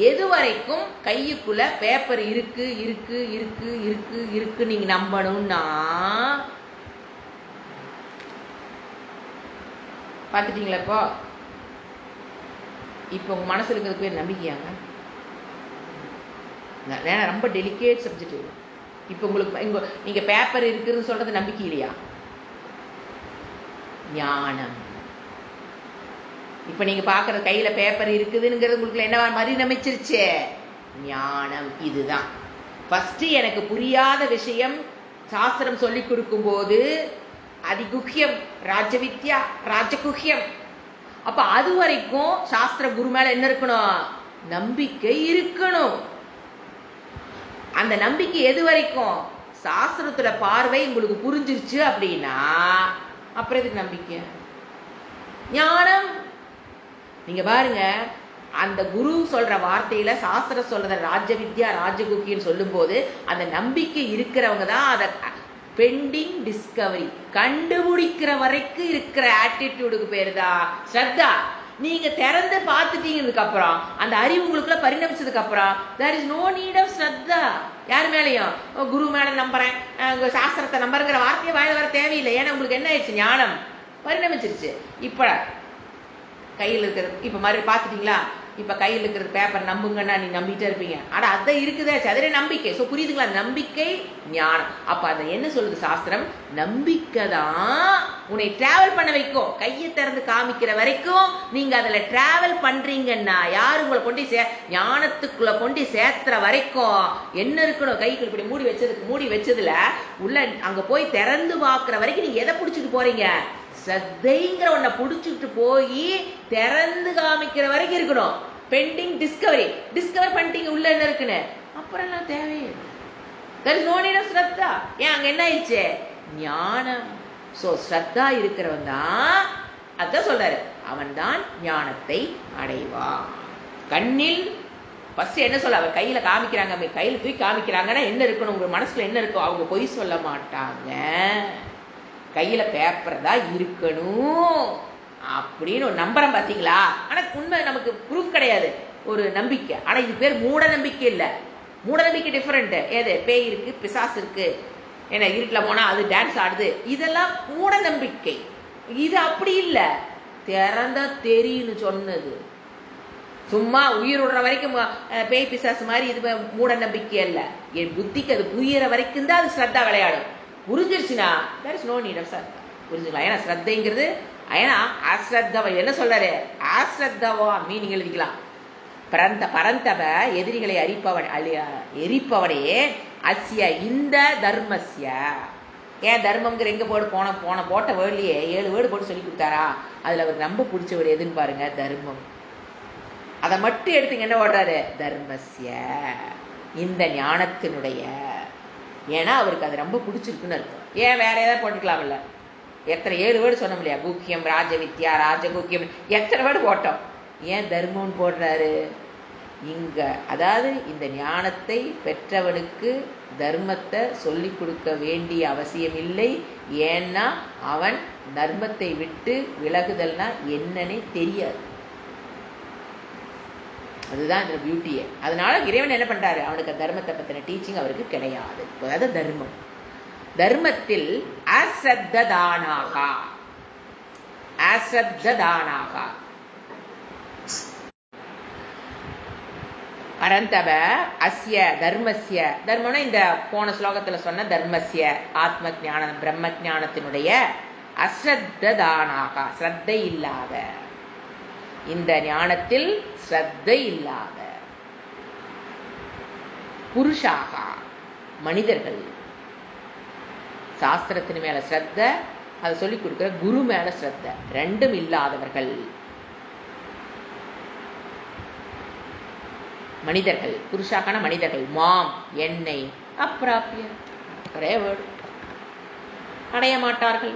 எது வரைக்கும் கைக்குள்ள பேப்பர் இருக்கு இருக்கு இருக்கு இருக்கு இருக்கு நீங்க நம்பணும்னா, பார்த்துட்டீங்களா? இப்போ உங்க மனசுல இருக்கிறது பேர் நம்பிக்கையாங்க? ரொம்ப டெலிகேட் சப்ஜெக்ட். இப்போ உங்களுக்கு நீங்க பேப்பர் இருக்குன்னு சொல்றது நம்பிக்கை இல்லையா? ஞானம். இப்ப நீங்க பாக்குற கையில பேப்பர் இருக்குதுங்கிறது உங்களுக்கு என்ன மறுநமைச்சிருச்சு? ஞானம். இதுதான் ஃபர்ஸ்ட் எனக்கு புரியாத விஷயம். சாஸ்திரம் சொல்லி கொடுக்கும் போது அதிகுஹ்யம், ராஜவித்யா, ராஜகுஹ்யம். அப்ப அது வரைக்கும் சாஸ்திர குரு மேல என்ன இருக்கணும்? நம்பிக்கை இருக்கணும். அந்த நம்பிக்கை எது வரைக்கும்? சாஸ்திரத்தோட பார்வை உங்களுக்கு புரிஞ்சிருச்சு அப்படின்னா அப்புறம் எதுக்கு நம்பிக்கை? ஞானம். நீங்க பாருங்க, அந்த குரு சொல்ற வார்த்தையில சாஸ்திரம் சொல்றத ராஜவித்யா, ராஜகுஹ்யன்னு சொல்லும் போது அந்த நம்பிக்கை இருக்கிறவங்க தான் அதை பெண்டிங் டிஸ்கவரி, கண்டுபிடிக்கிற வரைக்கும் இருக்கிற ஆட்டிடியூடுக்கு பேரு தான் ஸ்ரத்தா. நீங்க திறந்து பார்த்துட்டீங்கிறதுக்கு அப்புறம், அந்த அறிவு உங்களுக்குள்ள பரிணமிச்சதுக்கு அப்புறம், there is no need of ஸ்ரத்தா. யார் மேலையும் குரு மேல நம்புறேன், சாஸ்திரத்தை நம்புறங்கிற வார்த்தையை வாயில வர தேவையில்லை. ஏன்னா உங்களுக்கு என்ன ஆயிடுச்சு? ஞானம் பரிணமிச்சிருச்சு. இப்ப கையில் இருக்கிறது இப்ப மாதிரி பார்த்துட்டீங்களா? இப்ப கையில் இருக்கிறது பேப்பர் நம்புங்கன்னா நீ நம்பிட்டே இருப்பீங்க. ஆனா அதான் இருக்குதே, அதே நம்பிக்கை. சோ புரியுதுங்களா? நம்பிக்கை ஞானம். அப்ப அதை என்ன சொல்லுது சாஸ்திரம்? நம்பிக்கை தான் உன்னை டிராவல் பண்ண வைக்கும். கையை திறந்து காமிக்கிற வரைக்கும் நீங்க அதுல டிராவல் பண்றீங்கன்னா, யாரு உங்களை கொண்டு ஞானத்துக்குள்ள கொண்டு சேர்த்துற வரைக்கும் என்ன இருக்கணும்? கைக்குள்ள இப்படி மூடி வச்சதுல உள்ள அங்க போய் திறந்து பார்க்கிற வரைக்கும் நீங்க எதை பிடிச்சிட்டு போறீங்க? ஸ்ரத்தைங்கிற ஒன்ன புடிச்சுட்டு போய் திறந்து காமிக்கிற வரைக்கும் இருக்கணும். Bending Discovery. டிஸ்கவர் பண்ணிட்டீங்க உள்ள என்ன இருக்குன்னு, அப்புறம் எல்லாம் தேவையே. there is no need of ஸ்ரத்தா. ஏன் அங்க என்ன ஆயிடுச்சு? ஞானம். சோ ஸ்ரத்தா இருக்கிறவன் தான், அதான் சொல்றாரு, அவன் தான் ஞானத்தை அடைவான். கண்ணில் ஃபர்ஸ்ட் என்ன சொல்ல, அவர் கையில காமிக்கிறாங்க, கையில தூக்கி காமிக்கிறாங்கன்னா என்ன இருக்கணும்? உங்க மனசுல என்ன இருக்கும்? அவங்க பொய் சொல்ல மாட்டாங்க. கையில பேப்பர் தான் இருக்கணும் அப்படின்னு ஒரு நம்புறோம். பாத்தீங்களா? ஆனா உண்மை நமக்கு ப்ரூஃப் கிடையாது, ஒரு நம்பிக்கை. ஆனா இது பேர் மூட நம்பிக்கை இல்ல. மூட நம்பிக்கை டிஃபரெண்ட். ஏது? பேய் இருக்கு, பிசாசு இருக்கு, ஏன்னா இருட்டுல போனா அது டான்ஸ் ஆடுது, இதெல்லாம் மூட நம்பிக்கை. இது அப்படி இல்ல, திறந்தா தெரியுன்னு சொன்னது. சும்மா உயிர் விடுற வரைக்கும் பேய் பிசாசு மாதிரி இது மூட நம்பிக்கை அல்ல. என் புத்திக்கு அது புரியிற வரைக்கும் தான் அது ஸ்ரத்தா விளையாடும். புரிஞ்சிருச்சுன்னா there is no need of ஸ்ரத்தா. புரிஞ்சுக்கலாம்? ஏன்னா ஸ்ரத்தைங்கிறது, ஏன்னா அஸ்ரத்தவ என்ன சொல்றாரு? அஸ்ரத்தவா மீனிங் எழுதிக்கலாம். பரந்தவ எதிரிகளை எரிப்பவனே அஸ்ய இந்த தர்மஸ்ய. ஏன் தர்மம்ங்கிற எங்க போட்ட வேர்ட்லயே 7 வேர்டு போட்டு சொல்லி கொடுத்தாரா? அதுல அவருக்கு ரொம்ப பிடிச்ச வேர்டு எதுன்னு பாருங்க, தர்மம். அதை மட்டும் எடுத்துங்க, என்ன ஓடுறாரு? தர்மஸ்ய, இந்த ஞானத்தினுடைய. ஏன்னா அவருக்கு அது ரொம்ப பிடிச்சிருக்குன்னு இருக்கும். ஏன் வேற ஏதாவது போட்டுக்கலாம் இல்ல? எத்தனை 7 வேர்டு சொன்னோம் இல்லையா? குக்கியம், ராஜவித்யா, ராஜகுக்கியம், எத்தனை வேர்டு போட்டோம். ஏன் தர்மம்னு போடுறாரு? இங்க அதாவது இந்த ஞானத்தை பெற்றவனுக்கு தர்மத்தை சொல்லிக் கொடுக்க வேண்டிய அவசியம் இல்லை. ஏன்னா அவன் தர்மத்தை விட்டு விலகுதல்னா என்னன்னே தெரியாது. அதுதான் இந்த பியூட்டியே. அதனால இறைவன் என்ன பண்றாரு, அவனுக்கு தர்மத்தை பத்தின டீச்சிங் அவருக்கு கிடையாது. அதாவது தர்மம், தர்மத்தில் அஸ்ரத்ததானாகா அஸ்ரத்ததானாகா அனந்தவ அஸ்ய தர்மஸ்ய, தர்மம்னா இந்த போன ஸ்லோகத்துல சொன்ன தர்மஸ்ய ஆத்ம ஞான பிரம்ம ஞானத்தினுடைய அஸ்ரத்ததானாக ஸ்ரத்தை இல்லாத, இந்த ஞானத்தில் ஸ்ரத்தை இல்லாத புருஷாக மனிதர்கள், சாஸ்திரத்தின் மேல ஸ்ரத்த, அதை சொல்லிக் கொடுக்கிற குரு மேல ஸ்ரத்த, ரெண்டும் இல்லாதவர்கள் மனிதர்கள். புருஷாக்கான மனிதர்கள். மாம் என்னை அப்பிராபிய, ஒரே வேர்டு, அடைய மாட்டார்கள்.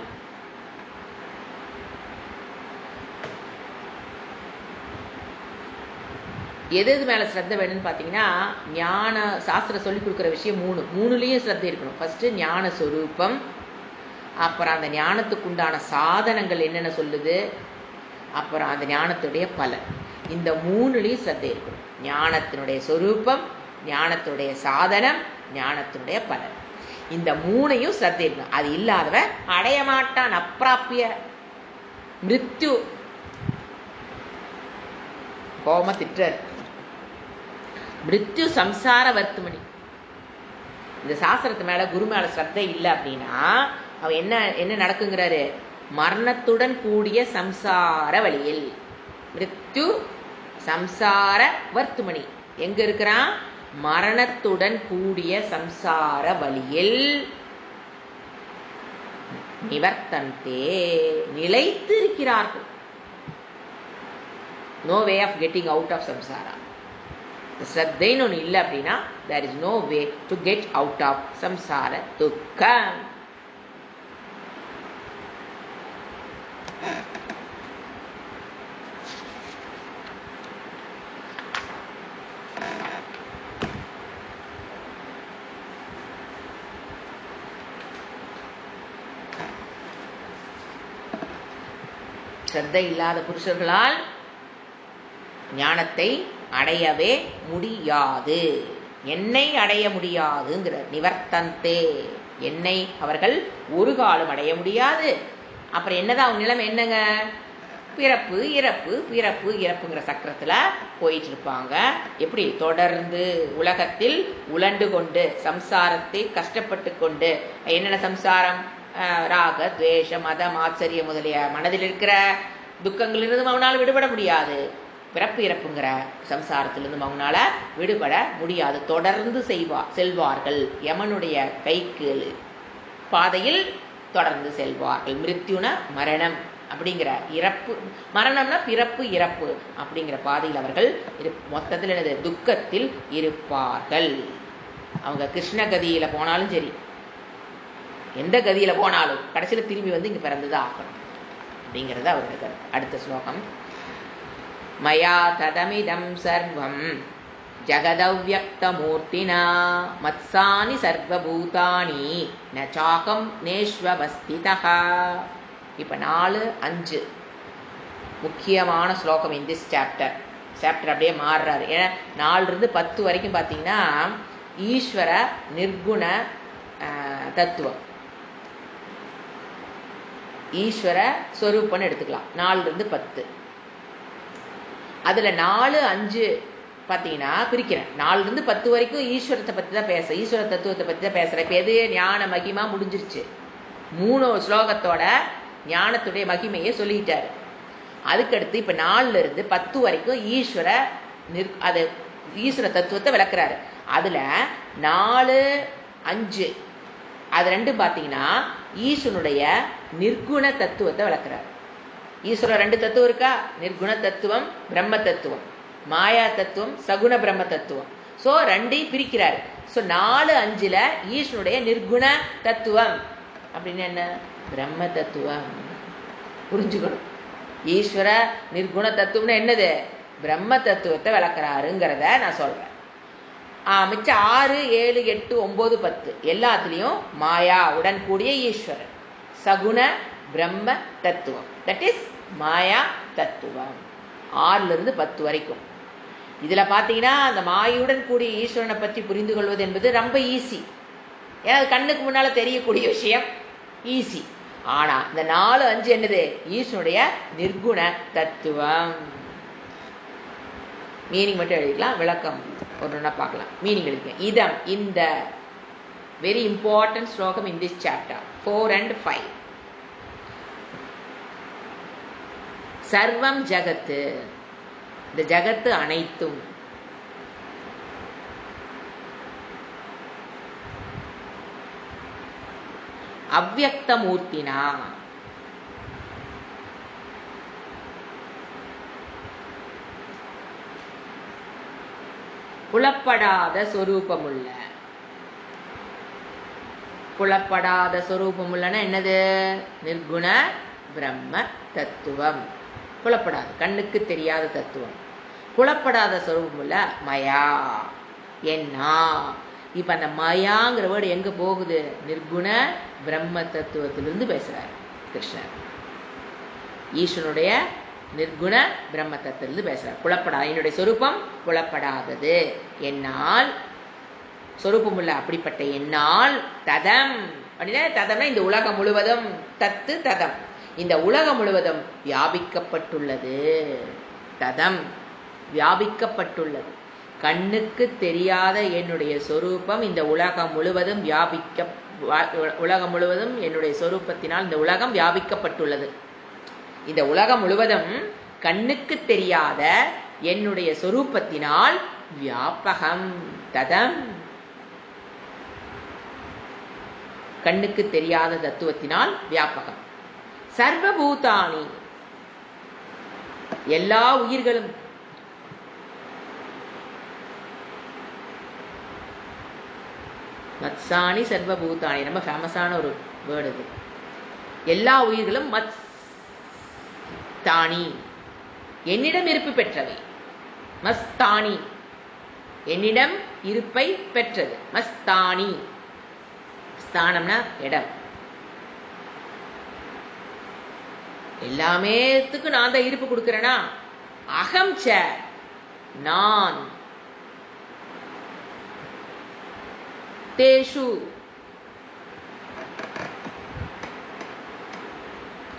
எது மேல ஸ்ரத்த வேணும்னு பாத்தீங்கன்னா, ஞான சாஸ்திரம் சொல்லி கொடுக்குற விஷயம் மூணுலயும் ஸ்ரத்த இருக்கணும். ஃபர்ஸ்ட் ஞான சொரூபம், அப்புறம் அந்த ஞானத்துக்கு உண்டான சாதனங்கள் என்னென்ன சொல்லுது, அப்புறம் அந்த ஞானத்துடைய பலன். இந்த மூணுலயும் ஸ்ரத்த இருக்கணும். ஞானத்தினுடைய சொரூபம், ஞானத்தினுடைய சாதனம், ஞானத்தினுடைய பலன், இந்த மூணையும் ஸ்ரத்த இருக்கணும். அது இல்லாதவன் அடைய மாட்டான். அப்பிராபிய மிருத்யு. கோம திட்டர் மிருத்யு சம்சார வர்த்துமணி. இந்த சாஸ்திரத்து மேல குரு மேல ஸ்ரத்தை இல்லை அப்படின்னா அவன் என்ன நடக்குங்கிறாரு, மரணத்துடன் கூடிய சம்சார வழியில், மிருத்யு சம்சார வர்த்துமணி, எங்க இருக்கிறான், மரணத்துடன் கூடிய சம்சார வழியில் நிவர்த்தந்தே நிலைத்து இருக்கிறார்கள். No way of getting out of சம்சாரா. ஸ்ரத்தைன்னு ஒன்று இல்லை அப்படின்னா there is no way to get out of samsara dukkha. ஸ்ரத்தை இல்லாத புருஷர்களால் ஞானத்தை அடையவே முடியாது. என்னை அடைய முடியாதுங்கிற நிவர்த்தந்தே, என்னை அவர்கள் ஒரு காலம் அடைய முடியாது. அப்புறம் என்னதான் அவங்க நிலைமை என்னங்க, பிறப்பு இறப்பு பிறப்பு இறப்புங்கிற சக்கரத்துல போயிட்டு இருப்பாங்க. எப்படி தொடர்ந்து உலகத்தில் உழண்டு கொண்டு சம்சாரத்தை கஷ்டப்பட்டு கொண்டு, என்னென்ன சம்சாரம், ராக துவேஷ மதம் ஆச்சரிய முதலிய மனதில் இருக்கிற துக்கங்களிலிருந்து அவனால் விடுபட முடியாது. பிறப்பு இறப்புங்கிற சம்சாரத்திலிருந்து அவனால விடுபட முடியாது. தொடர்ந்து செல்வார்கள் யமனுடைய கைக்கு பாதையில் தொடர்ந்து செல்வார்கள். மிருத்யுன மரணம் அப்படிங்கிற இறப்பு, மரணம்னா பிறப்பு இறப்பு அப்படிங்கிற பாதையில் அவர்கள் மொத்தத்தில் எனது துக்கத்தில் இருப்பார்கள். அவங்க கிருஷ்ண கதியில போனாலும் சரி, எந்த கதியில போனாலும் கடைசியில் திரும்பி வந்து இங்க பிறந்துதான் ஆகணும் அப்படிங்கிறது அவர்களுக்கு. அடுத்த ஸ்லோகம். மயா ததமிதம் சர்வம் ஜகதவ்யக்தமூர்த்தினா மத்சானி சர்வபூதானி நச்சாகம் நேஷ்வவஸ்திதஹ. இப்ப 4, 5 முக்கியமான ஸ்லோகம் இந்த சாப்டர் அப்படியே மாறுறாரு. ஏன்னா 4 to 10 வரைக்கும் பார்த்தீங்கன்னா ஈஸ்வர நிர்குண தத்துவம், ஈஸ்வர ஸ்வரூபம்னு எடுத்துக்கலாம். 4 to 10. அதுல 4, 5 பார்த்தீங்கன்னா பிரிக்கிறேன். 4 to 10 வரைக்கும் ஈஸ்வரத்தை பத்தி தான் பேச, ஈஸ்வர தத்துவத்தை பத்தி தான் பேசுறேன். இப்ப எது ஞான மகிமா முடிஞ்சிருச்சு. 3 ஸ்லோகத்தோட ஞானத்துடைய மகிமையை சொல்லிட்டாரு. அதுக்கடுத்து இப்ப 4 to 10 வரைக்கும் அது ஈஸ்வர தத்துவத்தை விளக்குறாரு. அதுல 4, 5 அது 2 பார்த்தீங்கன்னா ஈஸ்வரனுடைய நிர்குண தத்துவத்தை விளக்குறாரு. ஈஸ்வரர் 2 தத்துவம் இருக்கா, நிர்குண தத்துவம் பிரம்ம தத்துவம், மாயா தத்துவம் சகுண பிரம்ம தத்துவம். ஸோ 2ஐயும் பிரிக்கிறாரு. ஸோ 4, 5ல ஈஸ்வரனுடைய நிர்குண தத்துவம் அப்படின்னு என்ன, பிரம்ம தத்துவம் புரிஞ்சுக்கணும். ஈஸ்வர நிர்குண தத்துவம்னு என்னது, பிரம்ம தத்துவத்தை விளக்குறாருங்கிறத நான் சொல்றேன். மிச்சம் 6, 7, 8, 9, 10 எல்லாத்துலேயும் மாயா உடன் கூடிய ஈஸ்வரன், சகுண பிரம்ம தத்துவம், தட் இஸ் மாயா தத்துவம். 6லிருந்து 10 வரைக்கும். இதில் பார்த்தீங்கன்னா அந்த மாயுடன் கூடிய ஈஸ்வரனை பற்றி புரிந்து கொள்வது என்பது ரொம்ப ஈஸி. ஏன்னா அது கண்ணுக்கு முன்னால் தெரியக்கூடிய விஷயம், ஈஸி. ஆனால் இந்த 4, 5 என்னது? ஈஸ்வனுடைய நிர்குண தத்துவம். மீனிங் மட்டும் எழுதிக்கலாம், விளக்கம் ஒன்றுனா பார்க்கலாம். மீனிங் எழுதிக்க. இதம், இந்த வெரி இம்பார்ட்டன்ட் ஸ்லோகம் இன் திஸ் சாப்டர் 4 and 5. சர்வம் ஜகத்து, இந்த ஜகத்து அனைத்தும், அவ்யக்தமூர்த்தினா, புலப்படாத சொரூபமுள்ள. புலப்படாத சொரூபமுள்ளனா என்னது? நிர்குண பிரம்ம தத்துவம். புலப்படாத, கண்ணுக்கு தெரியாத தத்துவம். புலப்படாத சொரூபமுள்ள மயா என்ன. இப்ப அந்த மயாங்கிற வேர்டு எங்க போகுது? நிர்குண பிரம்ம தத்துவத்திலிருந்து பேசுறார் கிருஷ்ணர். ஈஸ்வனுடைய நிர்குண பிரம்ம தத்துவத்திலிருந்து பேசுறார். புலப்படாத, என்னுடைய சொரூபம் புலப்படாதது என்னால், சொரூபம் உள்ள அப்படிப்பட்ட என்னால் ததம் அப்படின்னா, ததம்னா இந்த உலகம் முழுவதும், தத்து ததம், இந்த உலகம் முழுவதும் வியாபிக்கப்பட்டுள்ளது. ததம் வியாபிக்கப்பட்டுள்ளது. கண்ணுக்கு தெரியாத என்னுடைய சொரூபம் இந்த உலகம் முழுவதும் உலகம் முழுவதும் என்னுடைய சொரூபத்தினால் இந்த உலகம் வியாபிக்கப்பட்டுள்ளது. இந்த உலகம் முழுவதும் கண்ணுக்கு தெரியாத என்னுடைய சொரூபத்தினால் வியாபகம். ததம் கண்ணுக்கு தெரியாத தத்துவத்தினால் வியாபகம். சர்வபூதானி, எல்லா உயிர்களும், மத்சாணி சர்வபூதானி ரொம்ப ஃபேமஸான ஒரு வேர்டு இது. எல்லா உயிர்களும் மஸ்தானி, என்னிடம் இருப்பு பெற்றவை. மஸ்தானி என்னிடம் இருப்பை பெற்றது. மஸ்தானி, ஸ்தானம்னா இடம். எல்லாமேத்துக்கு நான் தான் இருப்பு கொடுக்கிறேனா? அகம் ச, நான். தேஷு,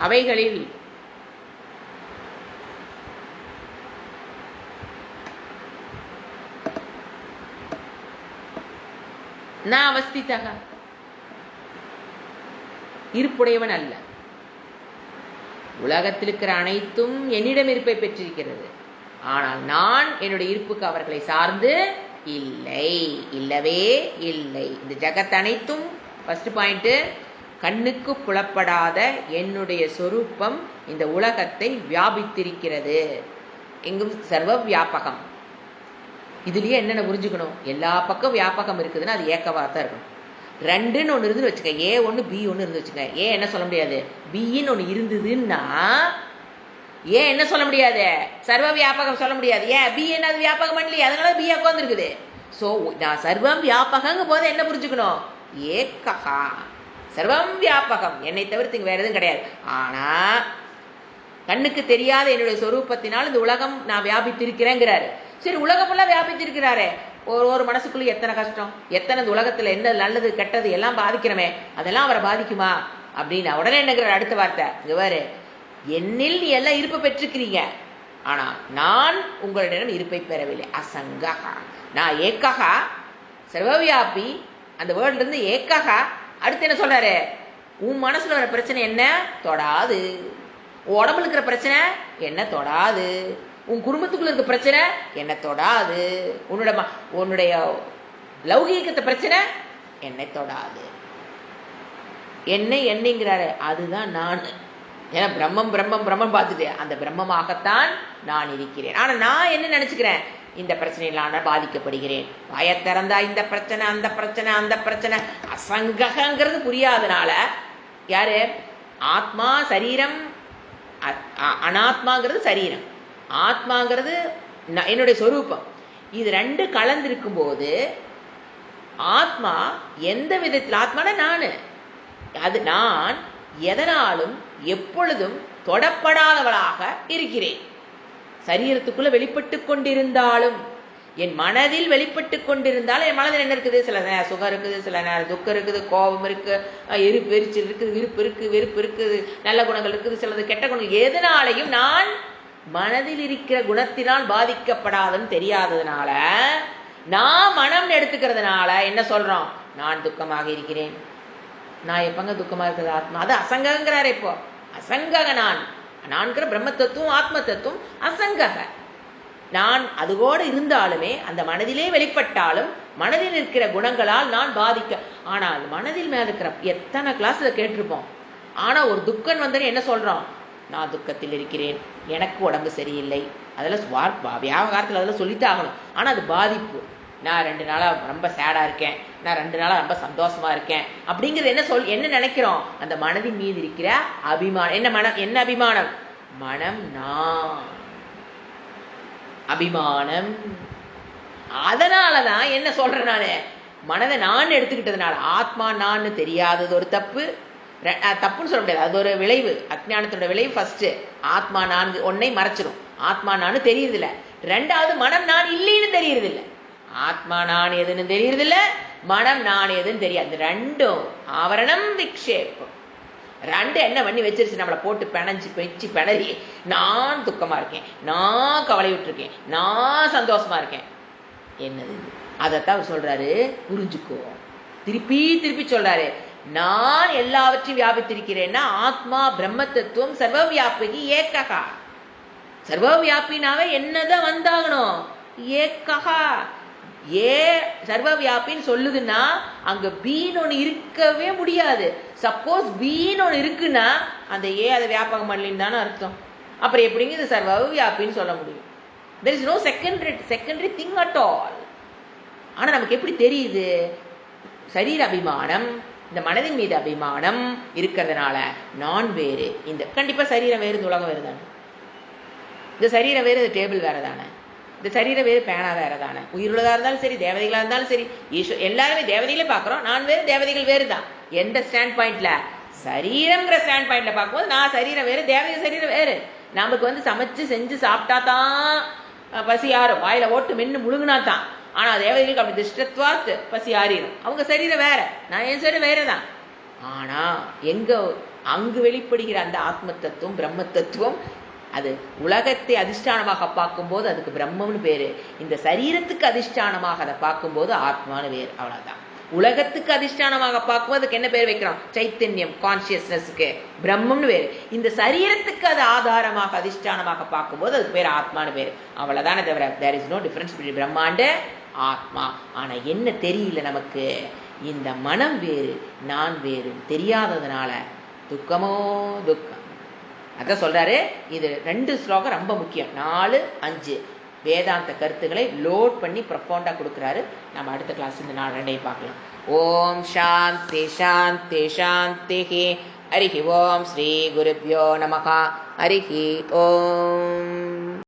அவைகளில். ந அவஸ்திதக, இருப்புடையவன் அல்ல. உலகத்தில் இருக்கிற அனைத்தும் என்னிடம் இருப்பை பெற்றிருக்கிறது. ஆனால் நான் என்னுடைய இருப்புக்கு அவர்களை சார்ந்து இல்லை, இல்லவே இல்லை. இந்த ஜகத் அனைத்தும், ஃபர்ஸ்ட் பாயிண்ட், கண்ணுக்கு புலப்படாத என்னுடைய சொரூபம் இந்த உலகத்தை வியாபித்திருக்கிறது. எங்கும் சர்வ வியாபகம். இதுலயே என்னென்ன புரிஞ்சுக்கணும்? எல்லா பக்கம் வியாபகம் இருக்குதுன்னா அது ஏக்கவாக தான் இருக்கணும். 2ன்னு ஒன்று இருந்து வச்சுக்க, A 1 B 1 இருந்து வச்சுக்க. ஏ என்ன சொல்ல முடியாது? பின்னு ஒன்று இருந்ததுன்னா ஏன் என்ன சொல்ல முடியாது? சர்வ வியாபகம் சொல்ல முடியாது. ஏன்? பி என்ன அது வியாபகம் பண்ணலையே, அதனால பி உட்கார்ந்து இருக்குது. ஸோ நான் சர்வம் வியாபகங்க போது என்ன புரிஞ்சுக்கணும்? ஏக்கஹா, சர்வம் வியாபகம், என்னை தவிர்த்து இங்கே வேற எதுவும் கிடையாது. ஆனா கண்ணுக்கு தெரியாத என்னுடைய சொரூபத்தினால் இந்த உலகம் நான் வியாபித்திருக்கிறேங்கிறாரு. சரி, உலகமெல்லாம் வியாபித்திருக்கிறாரே, ஒரு மனசுக்குள்ள எத்தனை கஷ்டம், எத்தனை இந்த உலகத்துல என்ன நல்லது கெட்டது எல்லாம் பாதிக்கிறமே, அதெல்லாம் அவரை பாதிக்குமா அப்படின்னு உடனே என்னங்கிறார் அடுத்த வார்த்தை, இங்க பாரு, என்னில் நீ எல்லாம் இருப்பு பெற்றிருக்கிறீங்க, ஆனா நான் உங்களிடம் இருப்பை பெறவில்லை. அசங்ககா, நான் ஏக்ககா, சர்வவியாபி, அந்த வேர்ட்ல இருந்து ஏக்ககா. அடுத்து என்ன சொல்றாரு? உன் மனசுல வர பிரச்சனை என்ன தொடாது, உன் உடம்புல இருக்கிற பிரச்சனை என்ன தொடாது, உன் குடும்பத்துக்குள்ள இருக்க பிரச்சனை என்ன தொடாது, உன்னுடைய லௌகீகத்தை பிரச்சனை என்னை தொடாது. என்னைங்கிறாரு, அதுதான் நான். ஏன்னா பிரம்மம் பிரம்மம் பிரம்மம் பார்த்துட்டு அந்த பிரம்மமாகத்தான் நான் இருக்கிறேன். ஆனா நான் என்ன நினைச்சுக்கிறேன்? இந்த பிரச்சனையிலான பாதிக்கப்படுகிறேன். வாய திறந்தா இந்த பிரச்சனை அந்த பிரச்சனை அந்த பிரச்சனை, அசங்கங்கிறது புரியாதனால யாரு? ஆத்மா சரீரம், அனாத்மாங்கிறது சரீரம், ஆத்மாங்கிறது என்னுடைய சொரூபம். இது ரெண்டு கலந்திருக்கும் போது ஆத்மா எந்த விதத்தில், ஆத்மான நான், அது நான் எதனாலும் எப்பொழுதும் தொடப்படாதவளாக இருக்கிறேன். சரீரத்துக்குள்ள வெளிப்பட்டு கொண்டிருந்தாலும், என் மனதில் வெளிப்பட்டு கொண்டிருந்தாலும், என் மனதில் என்ன இருக்குது? சில நேரம் சுகம் இருக்குது, சில நேரம் துக்கம் இருக்குது, கோபம் இருக்கு, எரிச்சல் இருக்குது, விருப்பு இருக்கு, வெறுப்பு இருக்குது, நல்ல குணங்கள் இருக்குது, சிலது கெட்ட குணங்கள். எதனாலையும் நான் மனதில் இருக்கிற குணத்தினால் பாதிக்கப்படாதுன்னு தெரியாததுனால, நான் மனம் எடுத்துக்கிறதுனால என்ன சொல்றோம்? நான் துக்கமாக இருக்கிறேன். நான் எப்பங்க துக்கமா இருக்கிறது? ஆத்மா. அது அசங்கங்கிறாரு. இப்போ அசங்கக நான்கிற பிரம்ம தத்துவம், ஆத்ம தத்துவம் அசங்கக. நான் அதுவோடு இருந்தாலுமே, அந்த மனதிலே வெளிப்பட்டாலும், மனதில் இருக்கிற குணங்களால் நான் பாதிக்க. ஆனால் மனதில் மேல இருக்கிற எத்தனை கிளாஸ்ல கேட்டிருப்போம். ஆனா ஒரு துக்கம் வந்தனே என்ன சொல்றோம்? நான் துக்கத்தில் இருக்கிறேன், எனக்கு உடம்பு சரியில்லை. அதெல்லாம் வியாபாரத்தில் அதெல்லாம் சொல்லித்தான் ஆகணும். ஆனா அது பாதிப்பு. நான் 2 நாளா ரொம்ப சேடா இருக்கேன், நான் 2 நாளா ரொம்ப சந்தோஷமா இருக்கேன் அப்படிங்கிறது என்ன நினைக்கிறோம்? அந்த மனதின் மீது இருக்கிற அபிமானம். என்ன அபிமானம்? மனம் நான் அபிமானம். அதனாலதான் என்ன சொல்றேன், நானு மனதை நான் எடுத்துக்கிட்டதுனால, ஆத்மா நான் தெரியாதது ஒரு தப்பு. தப்புன்னு சொல்ல முடியாது, அது ஒரு விளைவு, அஜ்ஞானத்தோட விளைவு. ஃபர்ஸ்ட் ஆத்மா நான் ஒன்னை மறைச்சிடும். ஆத்மா நான் தெரியுது இல்ல. 2வது மனம் நான் இல்லைன்னு தெரியுது இல்ல. ஆத்மா நான் எதுன்னு தெரியுது இல்ல, மனம் நான் எதுன்னு தெரியாது. 2ம் ஆவரணம் விக்ஷேபம். 2 என்ன பண்ணி வச்சிருச்சு? நம்மளை போட்டு பிணறி நான் துக்கமா இருக்கேன், நான் கவலை விட்டுருக்கேன், நான் சந்தோஷமா இருக்கேன். என்னது? அதைத்தான் சொல்றாரு, புரிஞ்சுக்கோ. திருப்பி சொல்றாரு, நான் எல்லாவற்றையும் வியாபித்திருக்கிறேன்னா, ஆத்மா பிரம்ம தத்துவம் சர்வ வியாபிக்கு ஏக்ககா. சர்வ வியாபினாவே என்னதான் வந்தாகணும்? ஏக்ககா. சர்வ வியாபின்னு சொல்லுதுன்னா அங்க பீன்னு ஒண்ணு இருக்கவே முடியாது. சப்போஸ் பீன்னு ஒண்ணு இருக்குன்னா அந்த அதை வியாபகம் பண்ணலின்னு தானே அர்த்தம். அப்புறம் எப்படிங்க இது சர்வ வியாபின்னு சொல்ல முடியும்? there is no secondary thing at all. ஆனா நமக்கு எப்படி தெரியுது? சரீர அபிமானம், இந்த மனதின் மீது அபிமானம் இருக்கிறதுனால நான் வேறு. இந்த கண்டிப்பா சரீரம் வேறு, இந்த உலகம் வேறு தானே. இந்த சரீரம் வேறு, இந்த டேபிள் வேற தானே. இந்த சரீரம் வேறு, பேனா வேற தானே. உயிருள்ளதா இருந்தாலும் சரி, தேவதைகளா இருந்தாலும் சரி, எல்லாருமே தேவதைகளே பாக்குறோம். நான் வேறு, தேவதைகள் வேறு தான். எந்த ஸ்டாண்ட் பாயிண்ட்ல? சரீரம்ங்கிற ஸ்டாண்ட் பாயிண்ட்ல பார்க்கும்போது நான் சரீரம் வேறு, தேவதை சரீரம் வேறு. நமக்கு சமைச்சு செஞ்சு சாப்பிட்டா தான் பசி ஆறும், வாயில ஓட்டு மென்னு முழுங்கினா தான். ஆனா தேவதைகளுக்கு அப்படி திருஷ்டத்வாத்து பசி ஆறிடும். அவங்க சரீரம் வேற, நான் என் சரீரம் வேறதான். ஆனா அங்கு வெளிப்படுகிற அந்த ஆத்ம தத்துவம், பிரம்ம தத்துவம், அது உலகத்தை அதிஷ்டானமாக பார்க்கும்போது அதுக்கு பிரம்மம்னு பேரு. இந்த சரீரத்துக்கு அதிஷ்டானமாக அதை பார்க்கும்போது ஆத்மானு பேரு. அவ்வளவுதான். உலகத்துக்கு அதிஷ்டானமாக பார்க்கும்போது அதுக்கு என்ன பேர் வைக்கிறோம்? சைத்தன்யம், கான்சியஸ்னஸ்க்கு பிரம்மம்னு பேரு. இந்த சரீரத்துக்கு அது ஆதாரமாக அதிஷ்டானமாக பார்க்கும்போது அதுக்கு பேர் ஆத்மானு பேரு. அவ்வளவுதானே தவிர there is no difference between பிரம்மாண்ட ஆத்மா. ஆனா என்ன தெரியல நமக்கு? இந்த மனம் வேறு, நான் வேறு தெரியாததுனால துக்கமோ துக்கம். அதான் சொல்றாரு. இது 2 ஸ்லோகம் ரொம்ப முக்கியம். 4, 5 வேதாந்த கருத்துக்களை லோட் பண்ணி ப்ரொஃபவுண்டா கொடுக்குறாரு. நம்ம அடுத்த கிளாஸ் இந்த 4 பார்க்கலாம். ஓம் சாந்தி சாந்தி சாந்தி. ஹரிஹி ஓம். ஸ்ரீ குருப்யோ நமஹ. ஹரிஹி ஓம்.